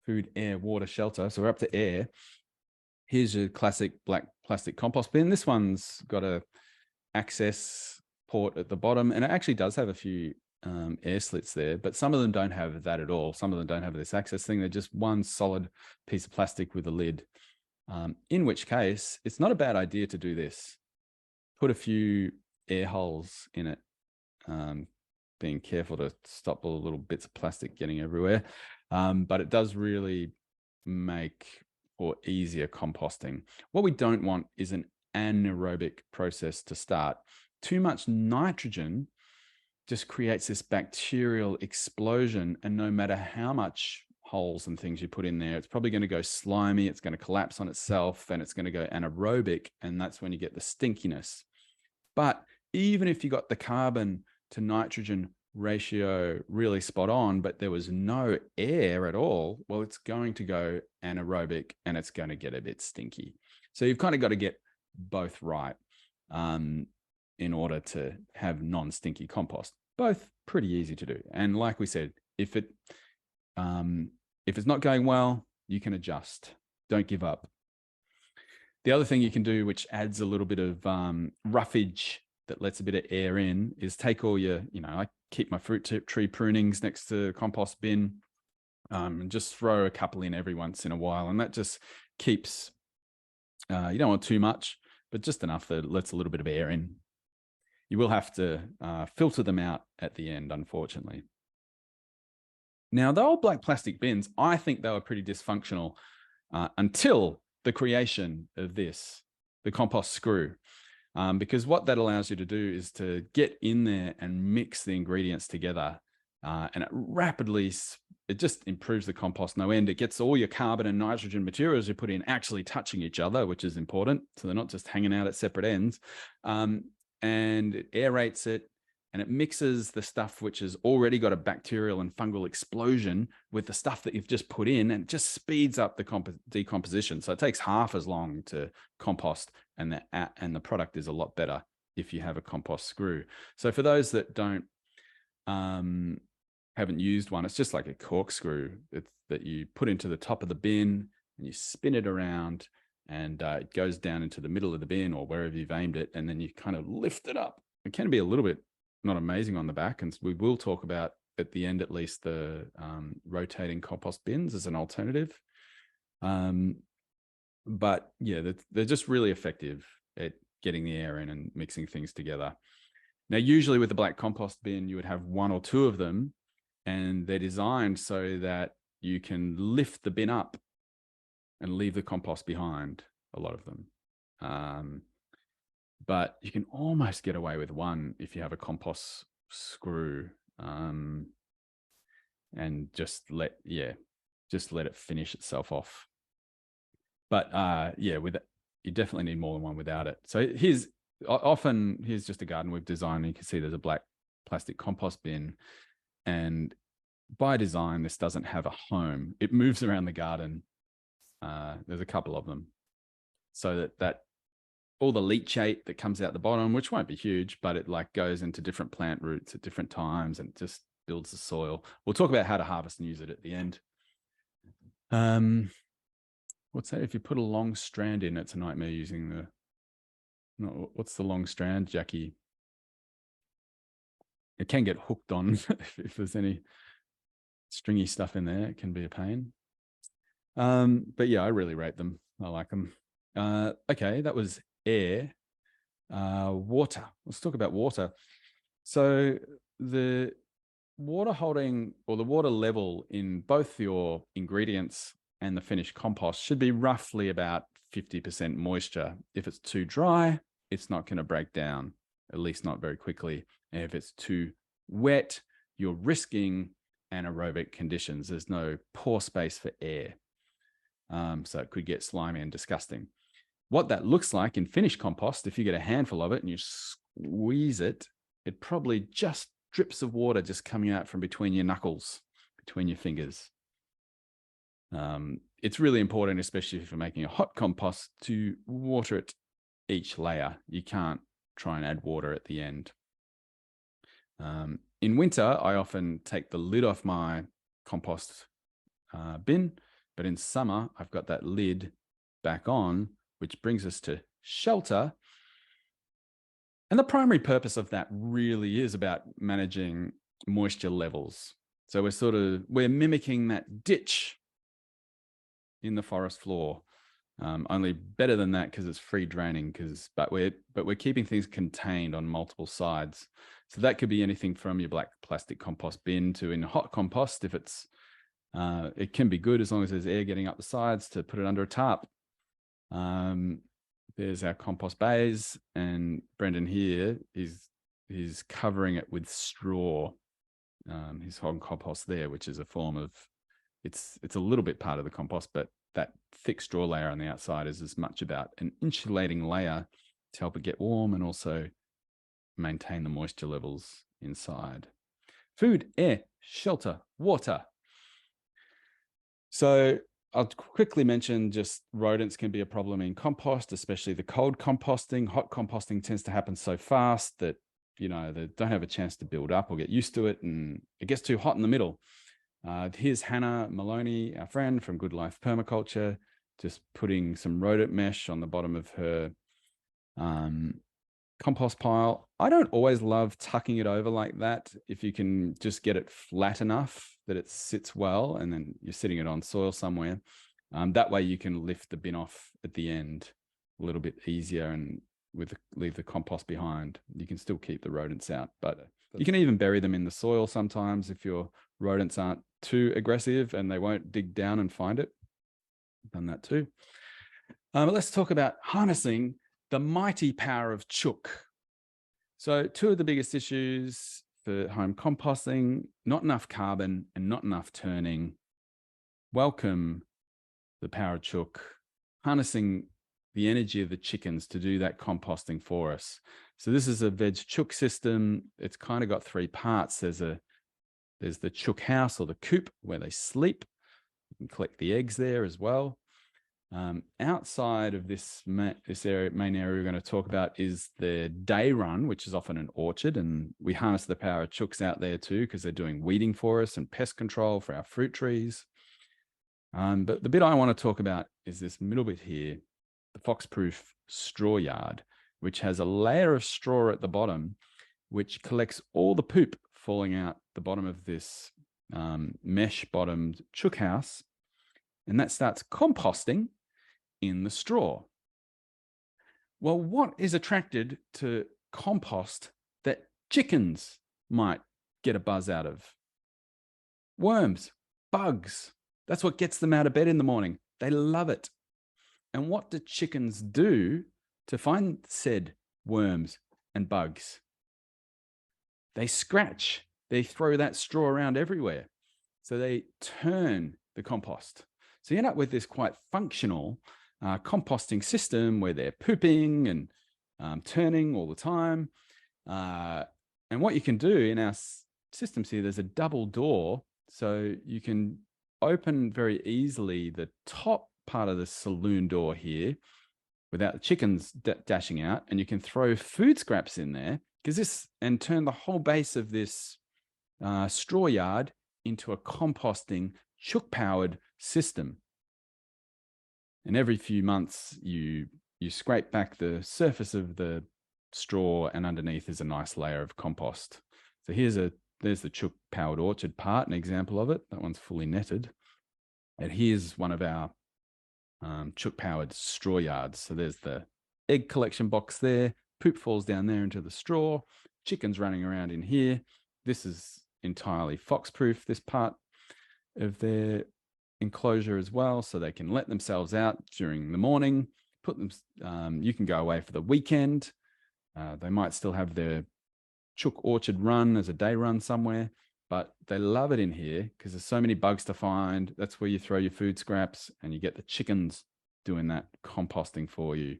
food, air, water, shelter. So we're up to air. Here's your classic black plastic compost bin. This one's got a access port at the bottom, and it actually does have a few air slits there, but some of them don't have that at all. Some of them don't have this access thing. They're just one solid piece of plastic with a lid, in which case it's not a bad idea to do this. Put a few air holes in it, being careful to stop all the little bits of plastic getting everywhere. But it does really make for easier composting. What we don't want is an anaerobic process to start. Too much nitrogen just creates this bacterial explosion, and no matter how much holes and things you put in there, it's probably going to go slimy, it's going to collapse on itself, and it's going to go anaerobic, and that's when you get the stinkiness. But even if you got the carbon to nitrogen ratio really spot on, but there was no air at all, well, it's going to go anaerobic and it's going to get a bit stinky. So you've kind of got to get both right in order to have non-stinky compost. Both pretty easy to do. And like we said, if it's not going well, you can adjust. Don't give up. The other thing you can do, which adds a little bit of roughage that lets a bit of air in, is take all your, I keep my fruit tree prunings next to the compost bin, and just throw a couple in every once in a while. And that just keeps, you don't want too much, but just enough that lets a little bit of air in. You will have to filter them out at the end, unfortunately. Now, the old black plastic bins, I think they were pretty dysfunctional until the creation of this, the compost screw. Because what that allows you to do is to get in there and mix the ingredients together. And it just improves the compost no end. It gets all your carbon and nitrogen materials you put in actually touching each other, which is important. So they're not just hanging out at separate ends. And it aerates it, and it mixes the stuff which has already got a bacterial and fungal explosion with the stuff that you've just put in, and it just speeds up the decomposition. So it takes half as long to compost, and the product is a lot better if you have a compost screw. So for those that haven't used one, it's just like a corkscrew that you put into the top of the bin, and you spin it around, and it goes down into the middle of the bin or wherever you've aimed it, and then you kind of lift it up. It can be a little bit not amazing on the back, and we will talk about at the end at least the rotating compost bins as an alternative. But yeah, they're just really effective at getting the air in and mixing things together. Now, usually with the black compost bin, you would have one or two of them, and they're designed so that you can lift the bin up and leave the compost behind, a lot of them. But you can almost get away with one if you have a compost screw, and just let it finish itself off. But with it, you definitely need more than one without it. So here's just a garden we've designed. And you can see there's a black plastic compost bin, and by design, this doesn't have a home. It moves around the garden. There's a couple of them, so that all the leachate that comes out the bottom, which won't be huge, but it like goes into different plant roots at different times and just builds the soil. We'll talk about how to harvest and use it at the end. What's that? If you put a long strand in, it's a nightmare using the. No, what's the long strand, Jackie? It can get hooked on if there's any stringy stuff in there. It can be a pain. But yeah, I really rate them. I like them. Okay, that was air. Water. Let's talk about water. So the water holding, or the water level in both your ingredients and the finished compost should be roughly about 50% moisture. If it's too dry, it's not going to break down, at least not very quickly. And if it's too wet, you're risking anaerobic conditions. There's no pore space for air. So it could get slimy and disgusting. What that looks like in finished compost, if you get a handful of it and you squeeze it, it probably just drips of water just coming out from between your knuckles, between your fingers. It's really important, especially if you're making a hot compost, to water it each layer. You can't try and add water at the end. In winter, I often take the lid off my compost bin, but in summer, I've got that lid back on, which brings us to shelter. And the primary purpose of that really is about managing moisture levels. So we're mimicking that ditch in the forest floor, only better than that because it's free draining. But we're keeping things contained on multiple sides. So that could be anything from your black plastic compost bin to in hot compost. If it can be good as long as there's air getting up the sides to put it under a tarp. There's our compost bays, and Brendan here is covering it with straw. His hog compost there, which is a form of, it's a little bit part of the compost, but that thick straw layer on the outside is as much about an insulating layer to help it get warm and also maintain the moisture levels inside. Food, air, shelter, water. So I'll quickly mention just rodents can be a problem in compost, especially the cold composting. Hot composting tends to happen so fast that, they don't have a chance to build up or get used to it, and it gets too hot in the middle. Here's Hannah Maloney, our friend from Good Life Permaculture, just putting some rodent mesh on the bottom of her compost pile. I don't always love tucking it over like that. If you can just get it flat enough that it sits well, and then you're sitting it on soil somewhere, that way you can lift the bin off at the end a little bit easier and leave the compost behind. You can still keep the rodents out, but you can even bury them in the soil sometimes if your rodents aren't too aggressive and they won't dig down and find it. I've done that too. But let's talk about harnessing the mighty power of chook. So two of the biggest issues for home composting: not enough carbon and not enough turning. Welcome the power of chook, harnessing the energy of the chickens to do that composting for us. So this is a veg chook system. It's kind of got three parts. There's the chook house, or the coop, where they sleep. You can collect the eggs there as well. Outside of this main area we're going to talk about is the day run, which is often an orchard, and we harness the power of chooks out there too, because they're doing weeding for us and pest control for our fruit trees. But the bit I want to talk about is this middle bit here, the fox-proof straw yard, which has a layer of straw at the bottom, which collects all the poop falling out the bottom of this mesh-bottomed chook house, and that starts composting in the straw. Well, what is attracted to compost that chickens might get a buzz out of? Worms, bugs. That's what gets them out of bed in the morning. They love it. And what do chickens do to find said worms and bugs? They scratch. They throw that straw around everywhere. So they turn the compost. So you end up with this quite functional composting system where they're pooping and turning all the time. And what you can do in our systems here, there's a double door. So you can open very easily the top part of the saloon door here without the chickens dashing out. And you can throw food scraps in there and turn the whole base of this straw yard into a composting chook-powered system. And every few months, you scrape back the surface of the straw, and underneath is a nice layer of compost. So there's the chook-powered orchard part, an example of it. That one's fully netted. And here's one of our chook-powered straw yards. So there's the egg collection box there. Poop falls down there into the straw. Chickens running around in here. This is entirely fox-proof, this part of their enclosure as well, so they can let themselves out during the morning. You can go away for the weekend. They might still have their chook orchard run as a day run somewhere, but they love it in here because there's so many bugs to find. That's where you throw your food scraps, and you get the chickens doing that composting for you.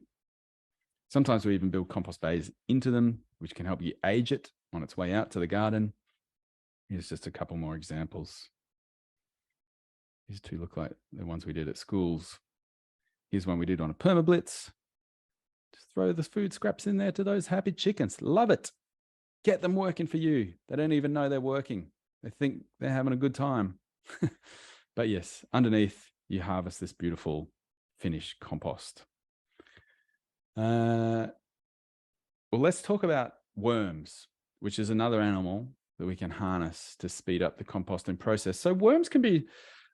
Sometimes we even build compost bays into them, which can help you age it on its way out to the garden. Here's just a couple more examples. These two look like the ones we did at schools. Here's one we did on a permablitz. Just throw the food scraps in there to those happy chickens. Love it. Get them working for you. They don't even know they're working. They think they're having a good time. But yes, underneath, you harvest this beautiful finished compost. Well, let's talk about worms, which is another animal that we can harness to speed up the composting process. So worms can be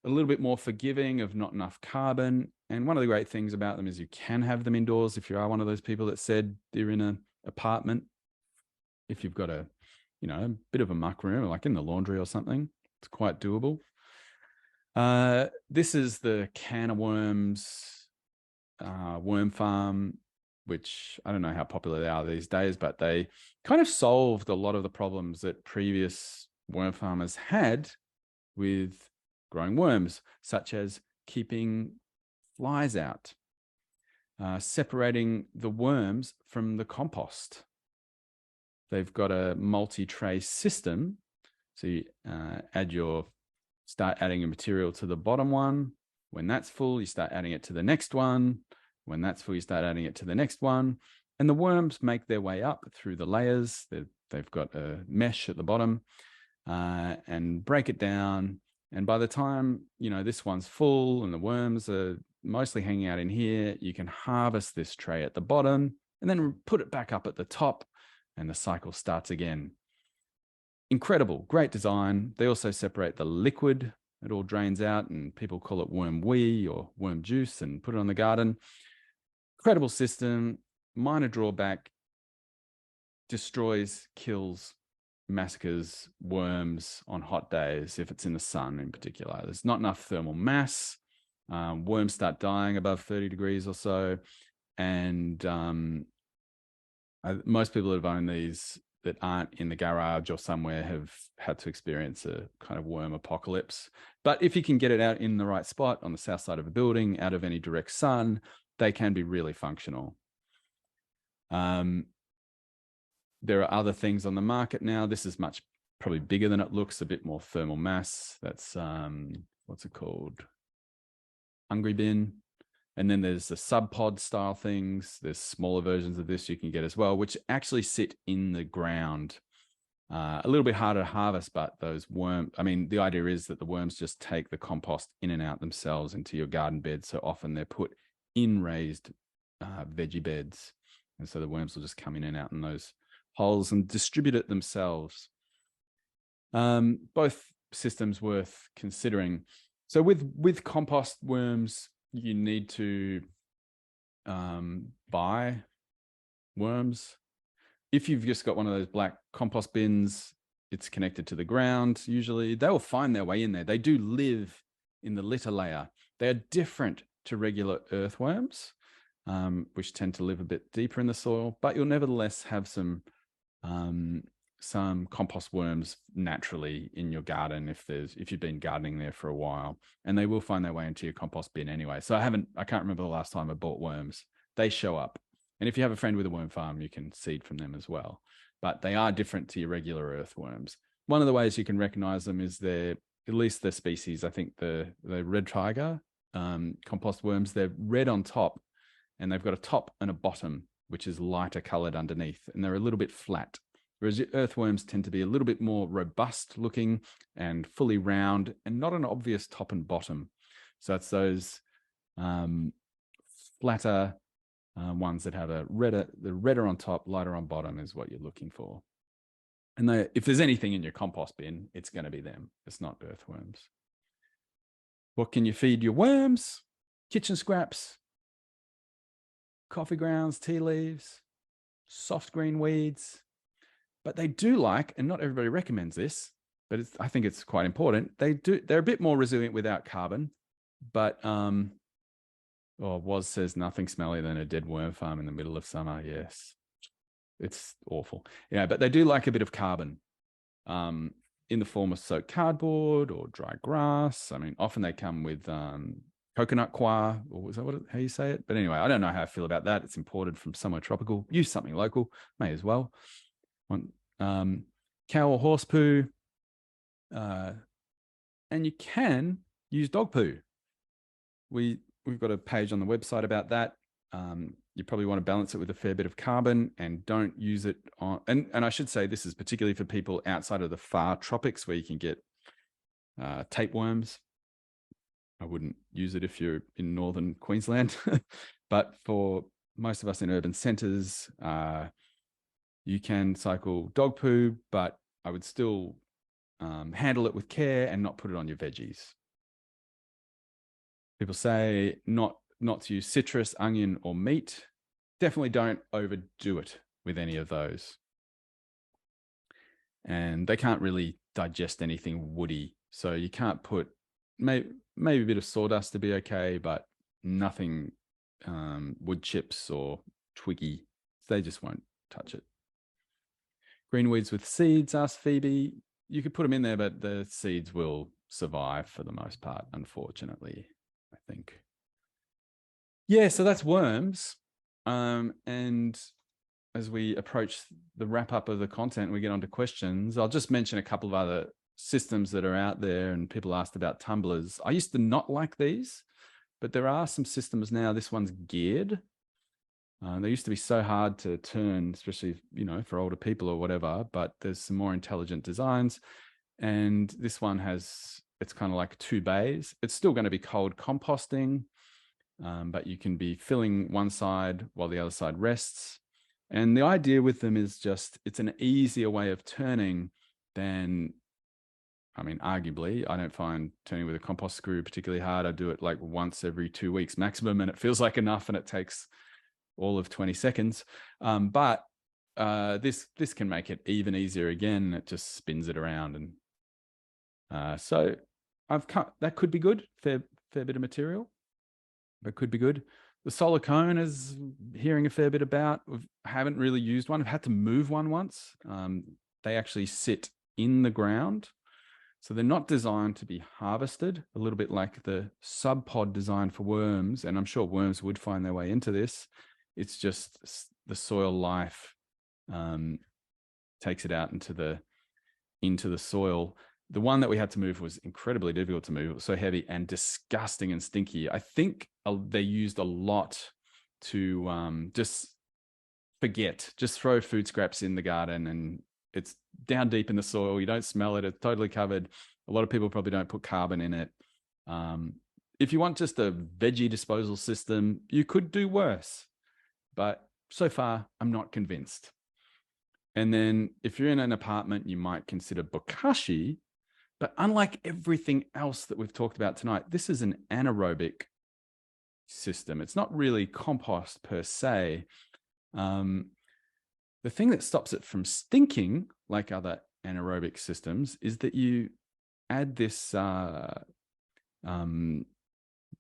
a little bit more forgiving of not enough carbon. And one of the great things about them is you can have them indoors if you are one of those people that said they're in an apartment. If you've got a bit of a muck room, like in the laundry or something, it's quite doable. This is the Can of Worms worm farm, which I don't know how popular they are these days, but they kind of solved a lot of the problems that previous worm farmers had with growing worms, such as keeping flies out, separating the worms from the compost. They've got a multi-tray system. So you start adding a material to the bottom one. When that's full, you start adding it to the next one. When that's full, you start adding it to the next one. And the worms make their way up through the layers. They've got a mesh at the bottom and break it down. And by the time, this one's full and the worms are mostly hanging out in here, you can harvest this tray at the bottom and then put it back up at the top, and the cycle starts again. Incredible, great design. They also separate the liquid. It all drains out, and people call it worm wee or worm juice and put it on the garden. Incredible system. Minor drawback: destroys, kills, massacres worms on hot days if it's in the sun in particular. There's not enough thermal mass. Worms start dying above 30 degrees or so. And most people that have owned these that aren't in the garage or somewhere have had to experience a kind of worm apocalypse. But if you can get it out in the right spot on the south side of a building, out of any direct sun, they can be really functional. There are other things on the market now. This is probably bigger than it looks, a bit more thermal mass. That's, what's it called? Hungry Bin. And then there's the sub-pod style things. There's smaller versions of this you can get as well, which actually sit in the ground. A little bit harder to harvest, but the idea is that the worms just take the compost in and out themselves into your garden bed. So often they're put in raised veggie beds. And so the worms will just come in and out in those holes and distribute it themselves. Both systems worth considering. So with compost worms, you need to buy worms. If you've just got one of those black compost bins, it's connected to the ground. Usually they will find their way in there. They do live in the litter layer. They are different to regular earthworms, which tend to live a bit deeper in the soil, but you'll nevertheless have some compost worms naturally in your garden if you've been gardening there for a while, and they will find their way into your compost bin anyway. So I can't remember the last time I bought worms. They show up. And if you have a friend with a worm farm, you can seed from them as well. But they are different to your regular earthworms. One of the ways you can recognize them is at least the species, I think the red tiger compost worms, they're red on top and they've got a top and a bottom, which is lighter colored underneath, and they're a little bit flat. Whereas your earthworms tend to be a little bit more robust looking and fully round and not an obvious top and bottom. So it's those flatter ones that have the redder on top, lighter on bottom is what you're looking for. And if there's anything in your compost bin, it's going to be them. It's not earthworms. What can you feed your worms? Kitchen scraps, coffee grounds, tea leaves, soft green weeds. But they do like, and not everybody recommends this, but I think it's quite important. They're a bit more resilient without carbon, but Woz says nothing smellier than a dead worm farm in the middle of summer. Yes, it's awful. Yeah, but they do like a bit of carbon in the form of soaked cardboard or dry grass. I mean, often they come with coconut coir, or is that how you say it? But anyway, I don't know how I feel about that. It's imported from somewhere tropical. Use something local, may as well. Cow or horse poo, and you can use dog poo. We've got a page on the website about that. You probably want to balance it with a fair bit of carbon and don't use it on, and I should say this is particularly for people outside of the far tropics where you can get tapeworms. I wouldn't use it if you're in northern Queensland, but for most of us in urban centres, you can cycle dog poo, but I would still handle it with care and not put it on your veggies. People say not to use citrus, onion, or meat. Definitely don't overdo it with any of those. And they can't really digest anything woody. So you can't put, maybe a bit of sawdust to be okay, but nothing wood chips or twiggy. They just won't touch it. Green weeds with seeds, asked Phoebe. You could put them in there, but the seeds will survive for the most part, unfortunately, I think. Yeah, so that's worms. And as we approach the wrap up of the content, we get onto questions. I'll just mention a couple of other systems that are out there, and people asked about tumblers. I used to not like these, but there are some systems now. This one's geared. They used to be so hard to turn, especially, for older people or whatever, but there's some more intelligent designs. And this one it's kind of like 2 bays. It's still going to be cold composting, but you can be filling one side while the other side rests. And the idea with them is just, it's an easier way of turning than, arguably, I don't find turning with a compost screw particularly hard. I do it like once every 2 weeks maximum, and it feels like enough, and it takes all of 20 seconds. But this can make it even easier again. It just spins it around. And so that could be good. Fair bit of material, but could be good. The solar cone is hearing a fair bit about. I haven't really used one. I've had to move one once. They actually sit in the ground. So they're not designed to be harvested, a little bit like the sub-pod designed for worms. And I'm sure worms would find their way into this. It's just the soil life takes it out into the soil. The one that we had to move was incredibly difficult to move. It was so heavy and disgusting and stinky. I think they used a lot to just throw food scraps in the garden, and it's down deep in the soil. You don't smell it. It's totally covered. A lot of people probably don't put carbon in it. If you want just a veggie disposal system, you could do worse. But so far, I'm not convinced. And then if you're in an apartment, you might consider bokashi. But unlike everything else that we've talked about tonight, this is an anaerobic system. It's not really compost per se. The thing that stops it from stinking like other anaerobic systems is that you add this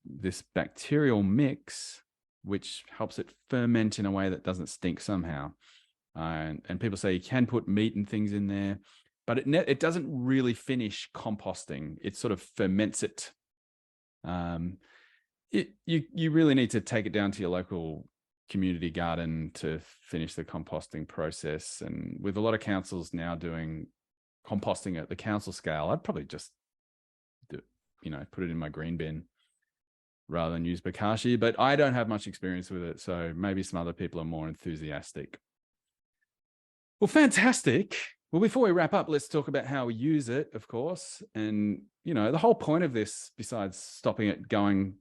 this bacterial mix, which helps it ferment in a way that doesn't stink somehow. And people say you can put meat and things in there, but it doesn't really finish composting. It sort of ferments it. You really need to take it down to your local community garden to finish the composting process. And with a lot of councils now doing composting at the council scale, I'd probably just put it in my green bin rather than use Bokashi. But I don't have much experience with it, so maybe some other people are more enthusiastic. Well, fantastic. Well, before we wrap up, let's talk about how we use it, of course. And, the whole point of this, besides stopping it going,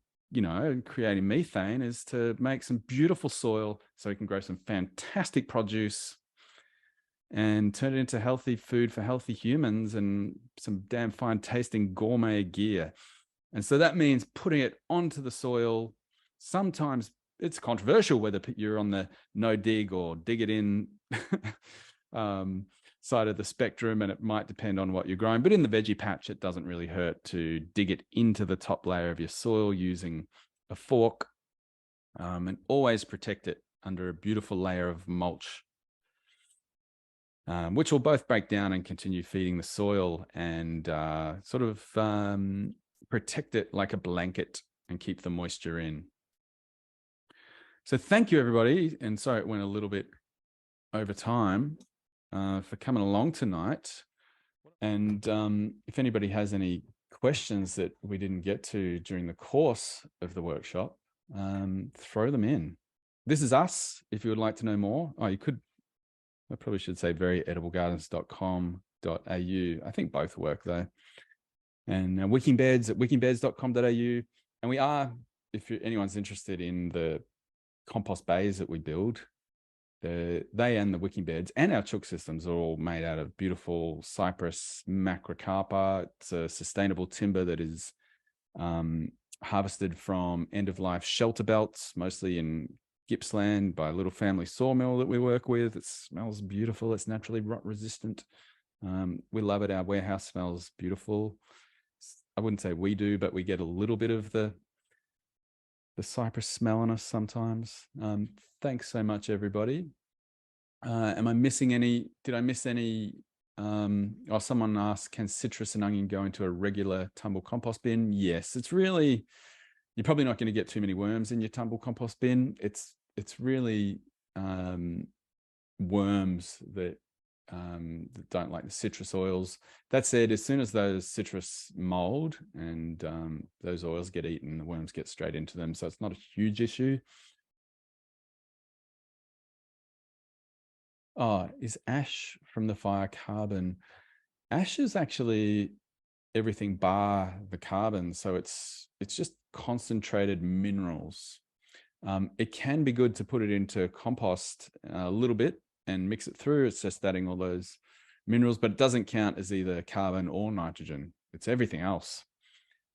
creating methane, is to make some beautiful soil so we can grow some fantastic produce and turn it into healthy food for healthy humans and some damn fine tasting gourmet gear. And so that means putting it onto the soil. Sometimes it's controversial whether you're on the no dig or dig it in side of the spectrum, and it might depend on what you're growing. But in the veggie patch, it doesn't really hurt to dig it into the top layer of your soil using a fork, and always protect it under a beautiful layer of mulch, which will both break down and continue feeding the soil and sort of protect it like a blanket and keep the moisture in. So thank you, everybody. And sorry, it went a little bit over time for coming along tonight. And if anybody has any questions that we didn't get to during the course of the workshop, throw them in. This is us. If you would like to know more, I probably should say veryediblegardens.com.au. I think both work though. And Wikibeds at wikibeds.com.au. And we are, if anyone's interested in the compost bays that we build, they and the wicking beds and our chook systems are all made out of beautiful cypress macrocarpa. It's a sustainable timber that is harvested from end-of-life shelter belts, mostly in Gippsland by a little family sawmill that we work with. It smells beautiful. It's naturally rot resistant. We love it. Our warehouse smells beautiful. I wouldn't say we do, but we get a little bit of the cypress smell on us sometimes. Thanks so much, everybody. Am I missing any? Did I miss any? Someone asked, can citrus and onion go into a regular tumble compost bin? Yes, it's really, you're probably not going to get too many worms in your tumble compost bin. It's really worms that don't like the citrus oils. That said, as soon as those citrus mold and those oils get eaten, the worms get straight into them. So it's not a huge issue. Oh, is ash from the fire carbon? Ash is actually everything bar the carbon. So it's just concentrated minerals. It can be good to put it into compost a little bit and mix it through. It's just adding all those minerals, but it doesn't count as either carbon or nitrogen. It's everything else,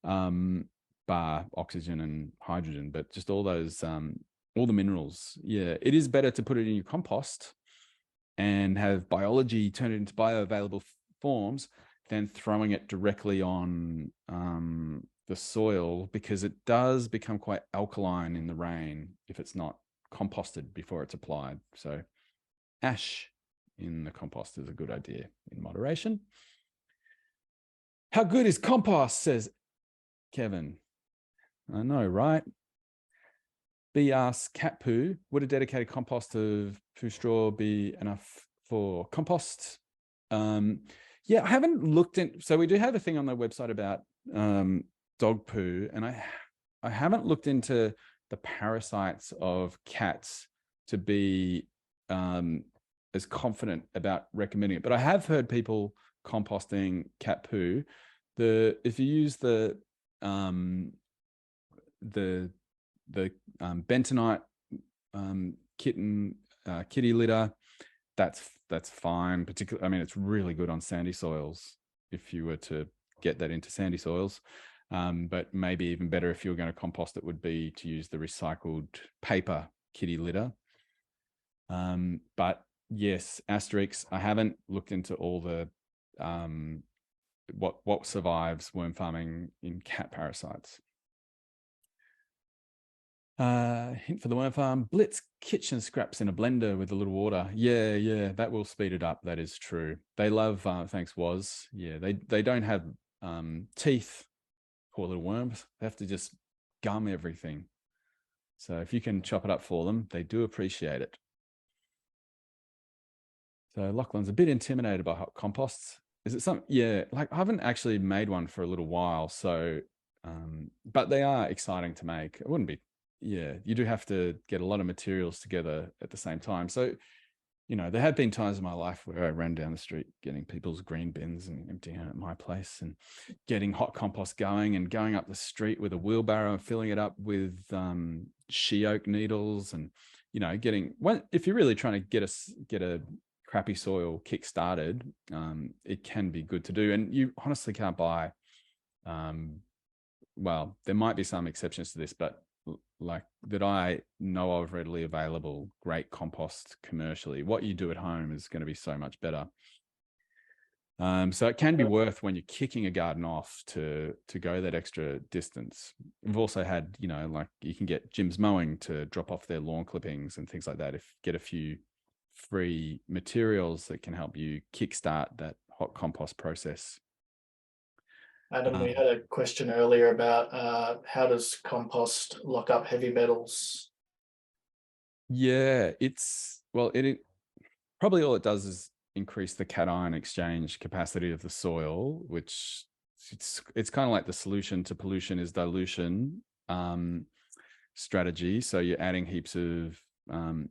bar oxygen and hydrogen, but just all those, all the minerals. Yeah, it is better to put it in your compost and have biology turn it into bioavailable forms than throwing it directly on the soil, because it does become quite alkaline in the rain if it's not composted before it's applied. So ash in the compost is a good idea in moderation. How good is compost, says Kevin. I know, right? B asks, cat poo, would a dedicated compost of poo straw be enough for compost? Yeah, I haven't looked in. So we do have a thing on the website about dog poo, and I haven't looked into the parasites of cats to be as confident about recommending it. But I have heard people composting cat poo. If you use the bentonite kitty litter, that's fine. Particularly, I mean, it's really good on sandy soils if you were to get that into sandy soils. But maybe even better if you were going to compost it would be to use the recycled paper kitty litter. But Yes, asterisks. I haven't looked into all the what survives worm farming in cat parasites. Hint for the worm farm: blitz kitchen scraps in a blender with a little water. Yeah, that will speed it up. That is true. They love. Thanks, Was. Yeah, they don't have teeth. Poor little worms. They have to just gum everything. So if you can chop it up for them, they do appreciate it. So Lachlan's a bit intimidated by hot composts. Is it something? Yeah, like I haven't actually made one for a little while. So, but they are exciting to make. It wouldn't be, yeah, you do have to get a lot of materials together at the same time. So, there have been times in my life where I ran down the street getting people's green bins and emptying it at my place and getting hot compost going and going up the street with a wheelbarrow and filling it up with she oak needles and, if you're really trying to get a crappy soil kick started, it can be good to do. And you honestly can't buy, well, there might be some exceptions to this, but like that I know of readily available great compost commercially. What you do at home is going to be so much better. So it can be worth when you're kicking a garden off to go that extra distance. We've also had, like you can get Jim's Mowing to drop off their lawn clippings and things like that. If get a few free materials that can help you kickstart that hot compost process. Adam, we had a question earlier about how does compost lock up heavy metals? Yeah, it probably all it does is increase the cation exchange capacity of the soil, which it's kind of like the solution to pollution is dilution strategy. So you're adding heaps of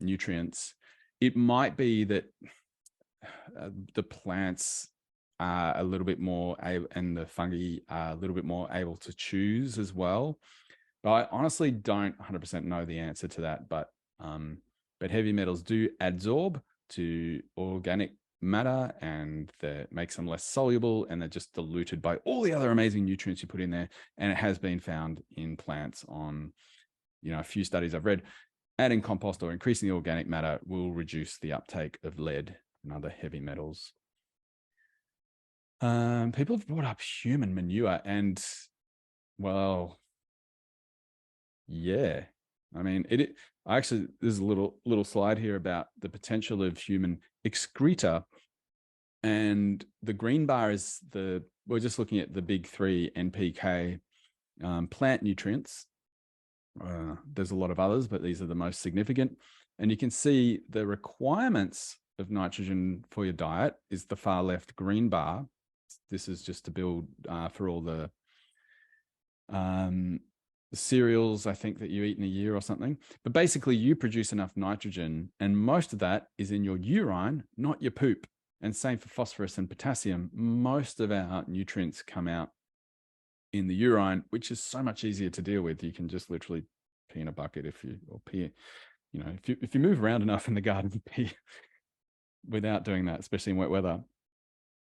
nutrients. It might be that the plants are a little bit more able, and the fungi are a little bit more able to choose as well. But I honestly don't 100% know the answer to that. But heavy metals do adsorb to organic matter, and that makes them less soluble, and they're just diluted by all the other amazing nutrients you put in there. And it has been found in plants on, a few studies I've read. Adding compost or increasing the organic matter will reduce the uptake of lead and other heavy metals. People have brought up human manure, and well, yeah. I mean, there's a little slide here about the potential of human excreta, and the green bar is we're just looking at the big three NPK plant nutrients. There's a lot of others, but these are the most significant. And you can see the requirements of nitrogen for your diet is the far left green bar. This is just to build for all the cereals, I think, that you eat in a year or something. But basically, you produce enough nitrogen, and most of that is in your urine, not your poop. And same for phosphorus and potassium. Most of our nutrients come out in the urine, which is so much easier to deal with. You can just literally pee in a bucket if you move around enough in the garden, pee without doing that, especially in wet weather.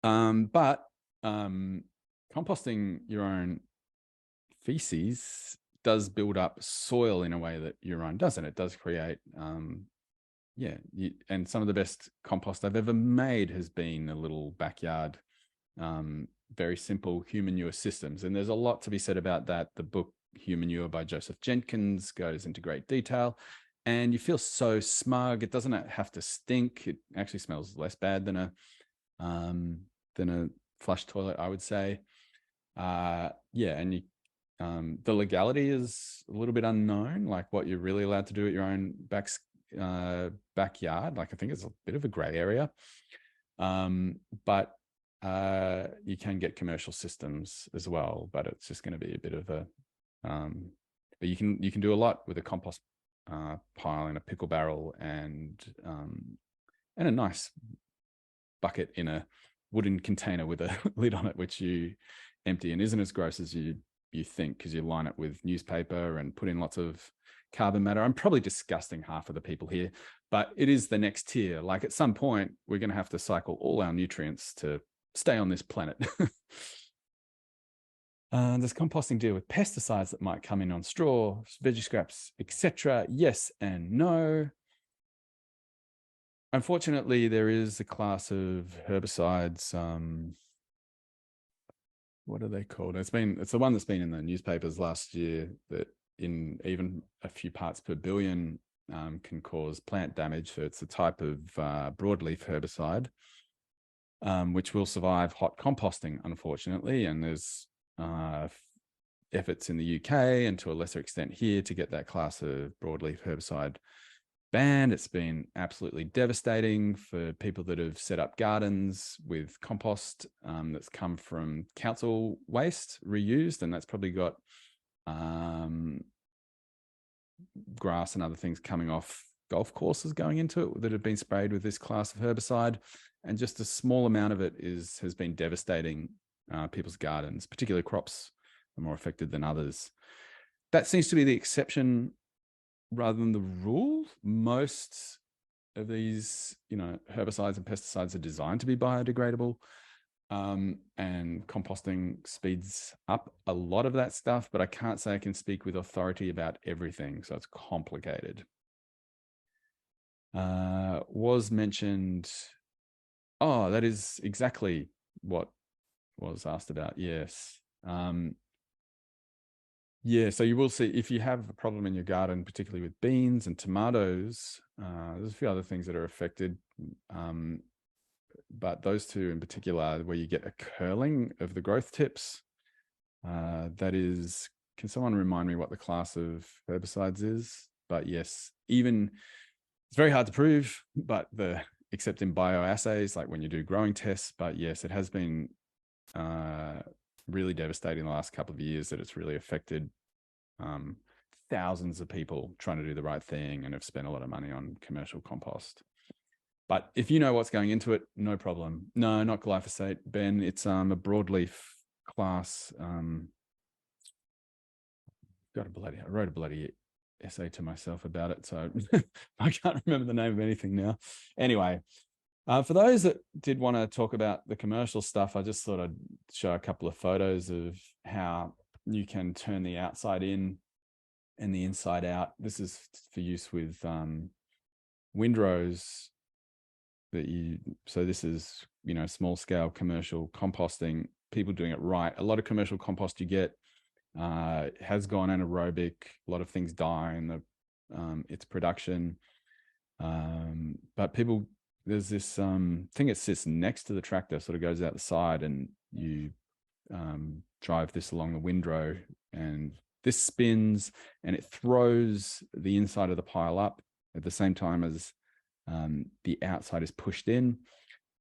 But composting your own feces does build up soil in a way that urine doesn't. It does create, and some of the best compost I've ever made has been a little backyard, very simple human manure systems. And there's a lot to be said about that. The book Human Manure by Joseph Jenkins goes into great detail, and you feel so smug. It doesn't have to stink. It actually smells less bad than a flush toilet, I would say. And the legality is a little bit unknown, like what you're really allowed to do at your own backyard. Like I think it's a bit of a gray area, but you can get commercial systems as well. But it's just going to be a bit of a but you can do a lot with a compost pile in a pickle barrel and a nice bucket in a wooden container with a lid on it, which you empty and isn't as gross as you think, because you line it with newspaper and put in lots of carbon matter. I'm probably disgusting half of the people here, but it is the next tier. Like at some point, we're going to have to cycle all our nutrients to stay on this planet. Does composting deal with pesticides that might come in on straw, veggie scraps, etc.? Yes and no. unfortunately, there is a class of herbicides. What are they called? It's the one that's been in the newspapers last year, that in even a few parts per billion can cause plant damage. So it's a type of broadleaf herbicide, which will survive hot composting, unfortunately. And there's efforts in the UK and to a lesser extent here to get that class of broadleaf herbicide banned. It's been absolutely devastating for people that have set up gardens with compost that's come from council waste reused, and that's probably got grass and other things coming off golf courses going into it that have been sprayed with this class of herbicide, and just a small amount of it has been devastating people's gardens. Particularly crops are more affected than others. That seems to be the exception rather than the rule. Most of these, herbicides and pesticides are designed to be biodegradable, and composting speeds up a lot of that stuff, but I can't say I can speak with authority about everything, so it's complicated. Was mentioned, that is exactly what was asked about. Yes. Yeah, so you will see, if you have a problem in your garden, particularly with beans and tomatoes, there's a few other things that are affected, but those two in particular, where you get a curling of the growth tips, can someone remind me what the class of herbicides is? But yes, it's very hard to prove, but except in bioassays, like when you do growing tests, but yes, it has been really devastating the last couple of years, that it's really affected thousands of people trying to do the right thing and have spent a lot of money on commercial compost. But if you know what's going into it, no problem. No, not glyphosate, Ben. It's a broadleaf class. I wrote a bloody essay to myself about it, so I can't remember the name of anything now. Anyway, for those that did want to talk about the commercial stuff, I just thought I'd show a couple of photos of how you can turn the outside in and the inside out. This is for use with windrows. So this is, small scale commercial composting, people doing it right. A lot of commercial compost you get has gone anaerobic. A lot of things die in its production. But there's this thing that sits next to the tractor, sort of goes out the side, and you drive this along the windrow, and this spins and it throws the inside of the pile up at the same time as the outside is pushed in.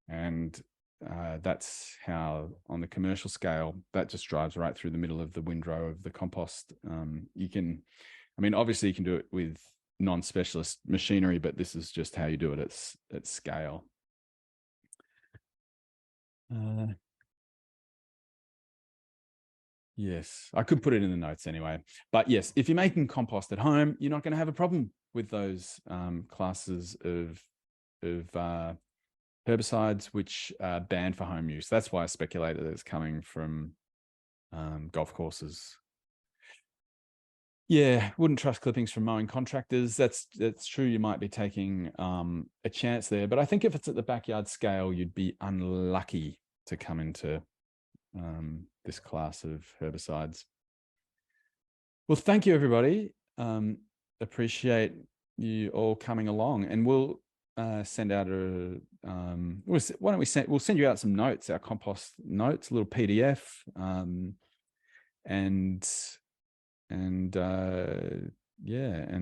And that's how, on the commercial scale, that just drives right through the middle of the windrow of the compost. Obviously you can do it with non-specialist machinery, but this is just how you do it at scale. Yes, I could put it in the notes anyway. But yes, if you're making compost at home, you're not going to have a problem with those classes of herbicides which are banned for home use. That's why I speculated that it's coming from golf courses. Yeah, wouldn't trust clippings from mowing contractors. That's true. You might be taking a chance there, but I think if it's at the backyard scale, you'd be unlucky to come into this class of herbicides. Well, thank you, everybody. Appreciate you all coming along, and we'll send out we'll send you out some notes, our compost notes, a little PDF, and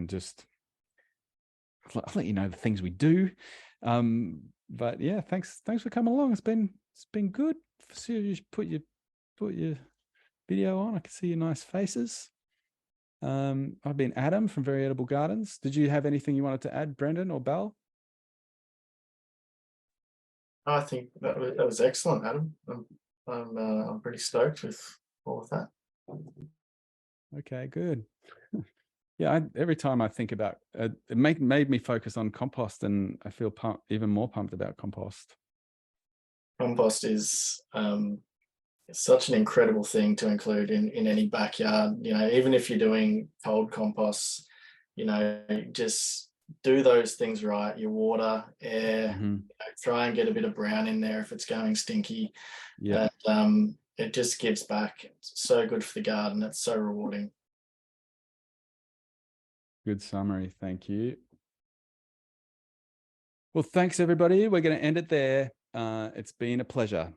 just I'll let you know the things we do. But yeah, thanks for coming along. It's been good. See you put your video on. I can see your nice faces. I've been Adam from Very Edible Gardens. Did you have anything you wanted to add, Brendan or Bal? I think that was excellent, Adam. I'm pretty stoked with all of that. Okay, good. Yeah, every time I think about it, made me focus on compost, and I feel even more pumped about compost. Compost is such an incredible thing to include in any backyard. Even if you're doing cold composts, just do those things right. Your water, air, Mhm. try and get a bit of brown in there if it's going stinky. Yeah, And it just gives back. It's so good for the garden. It's so rewarding. good summary. Thank you. Well, thanks everybody. We're going to end it there. It's been a pleasure.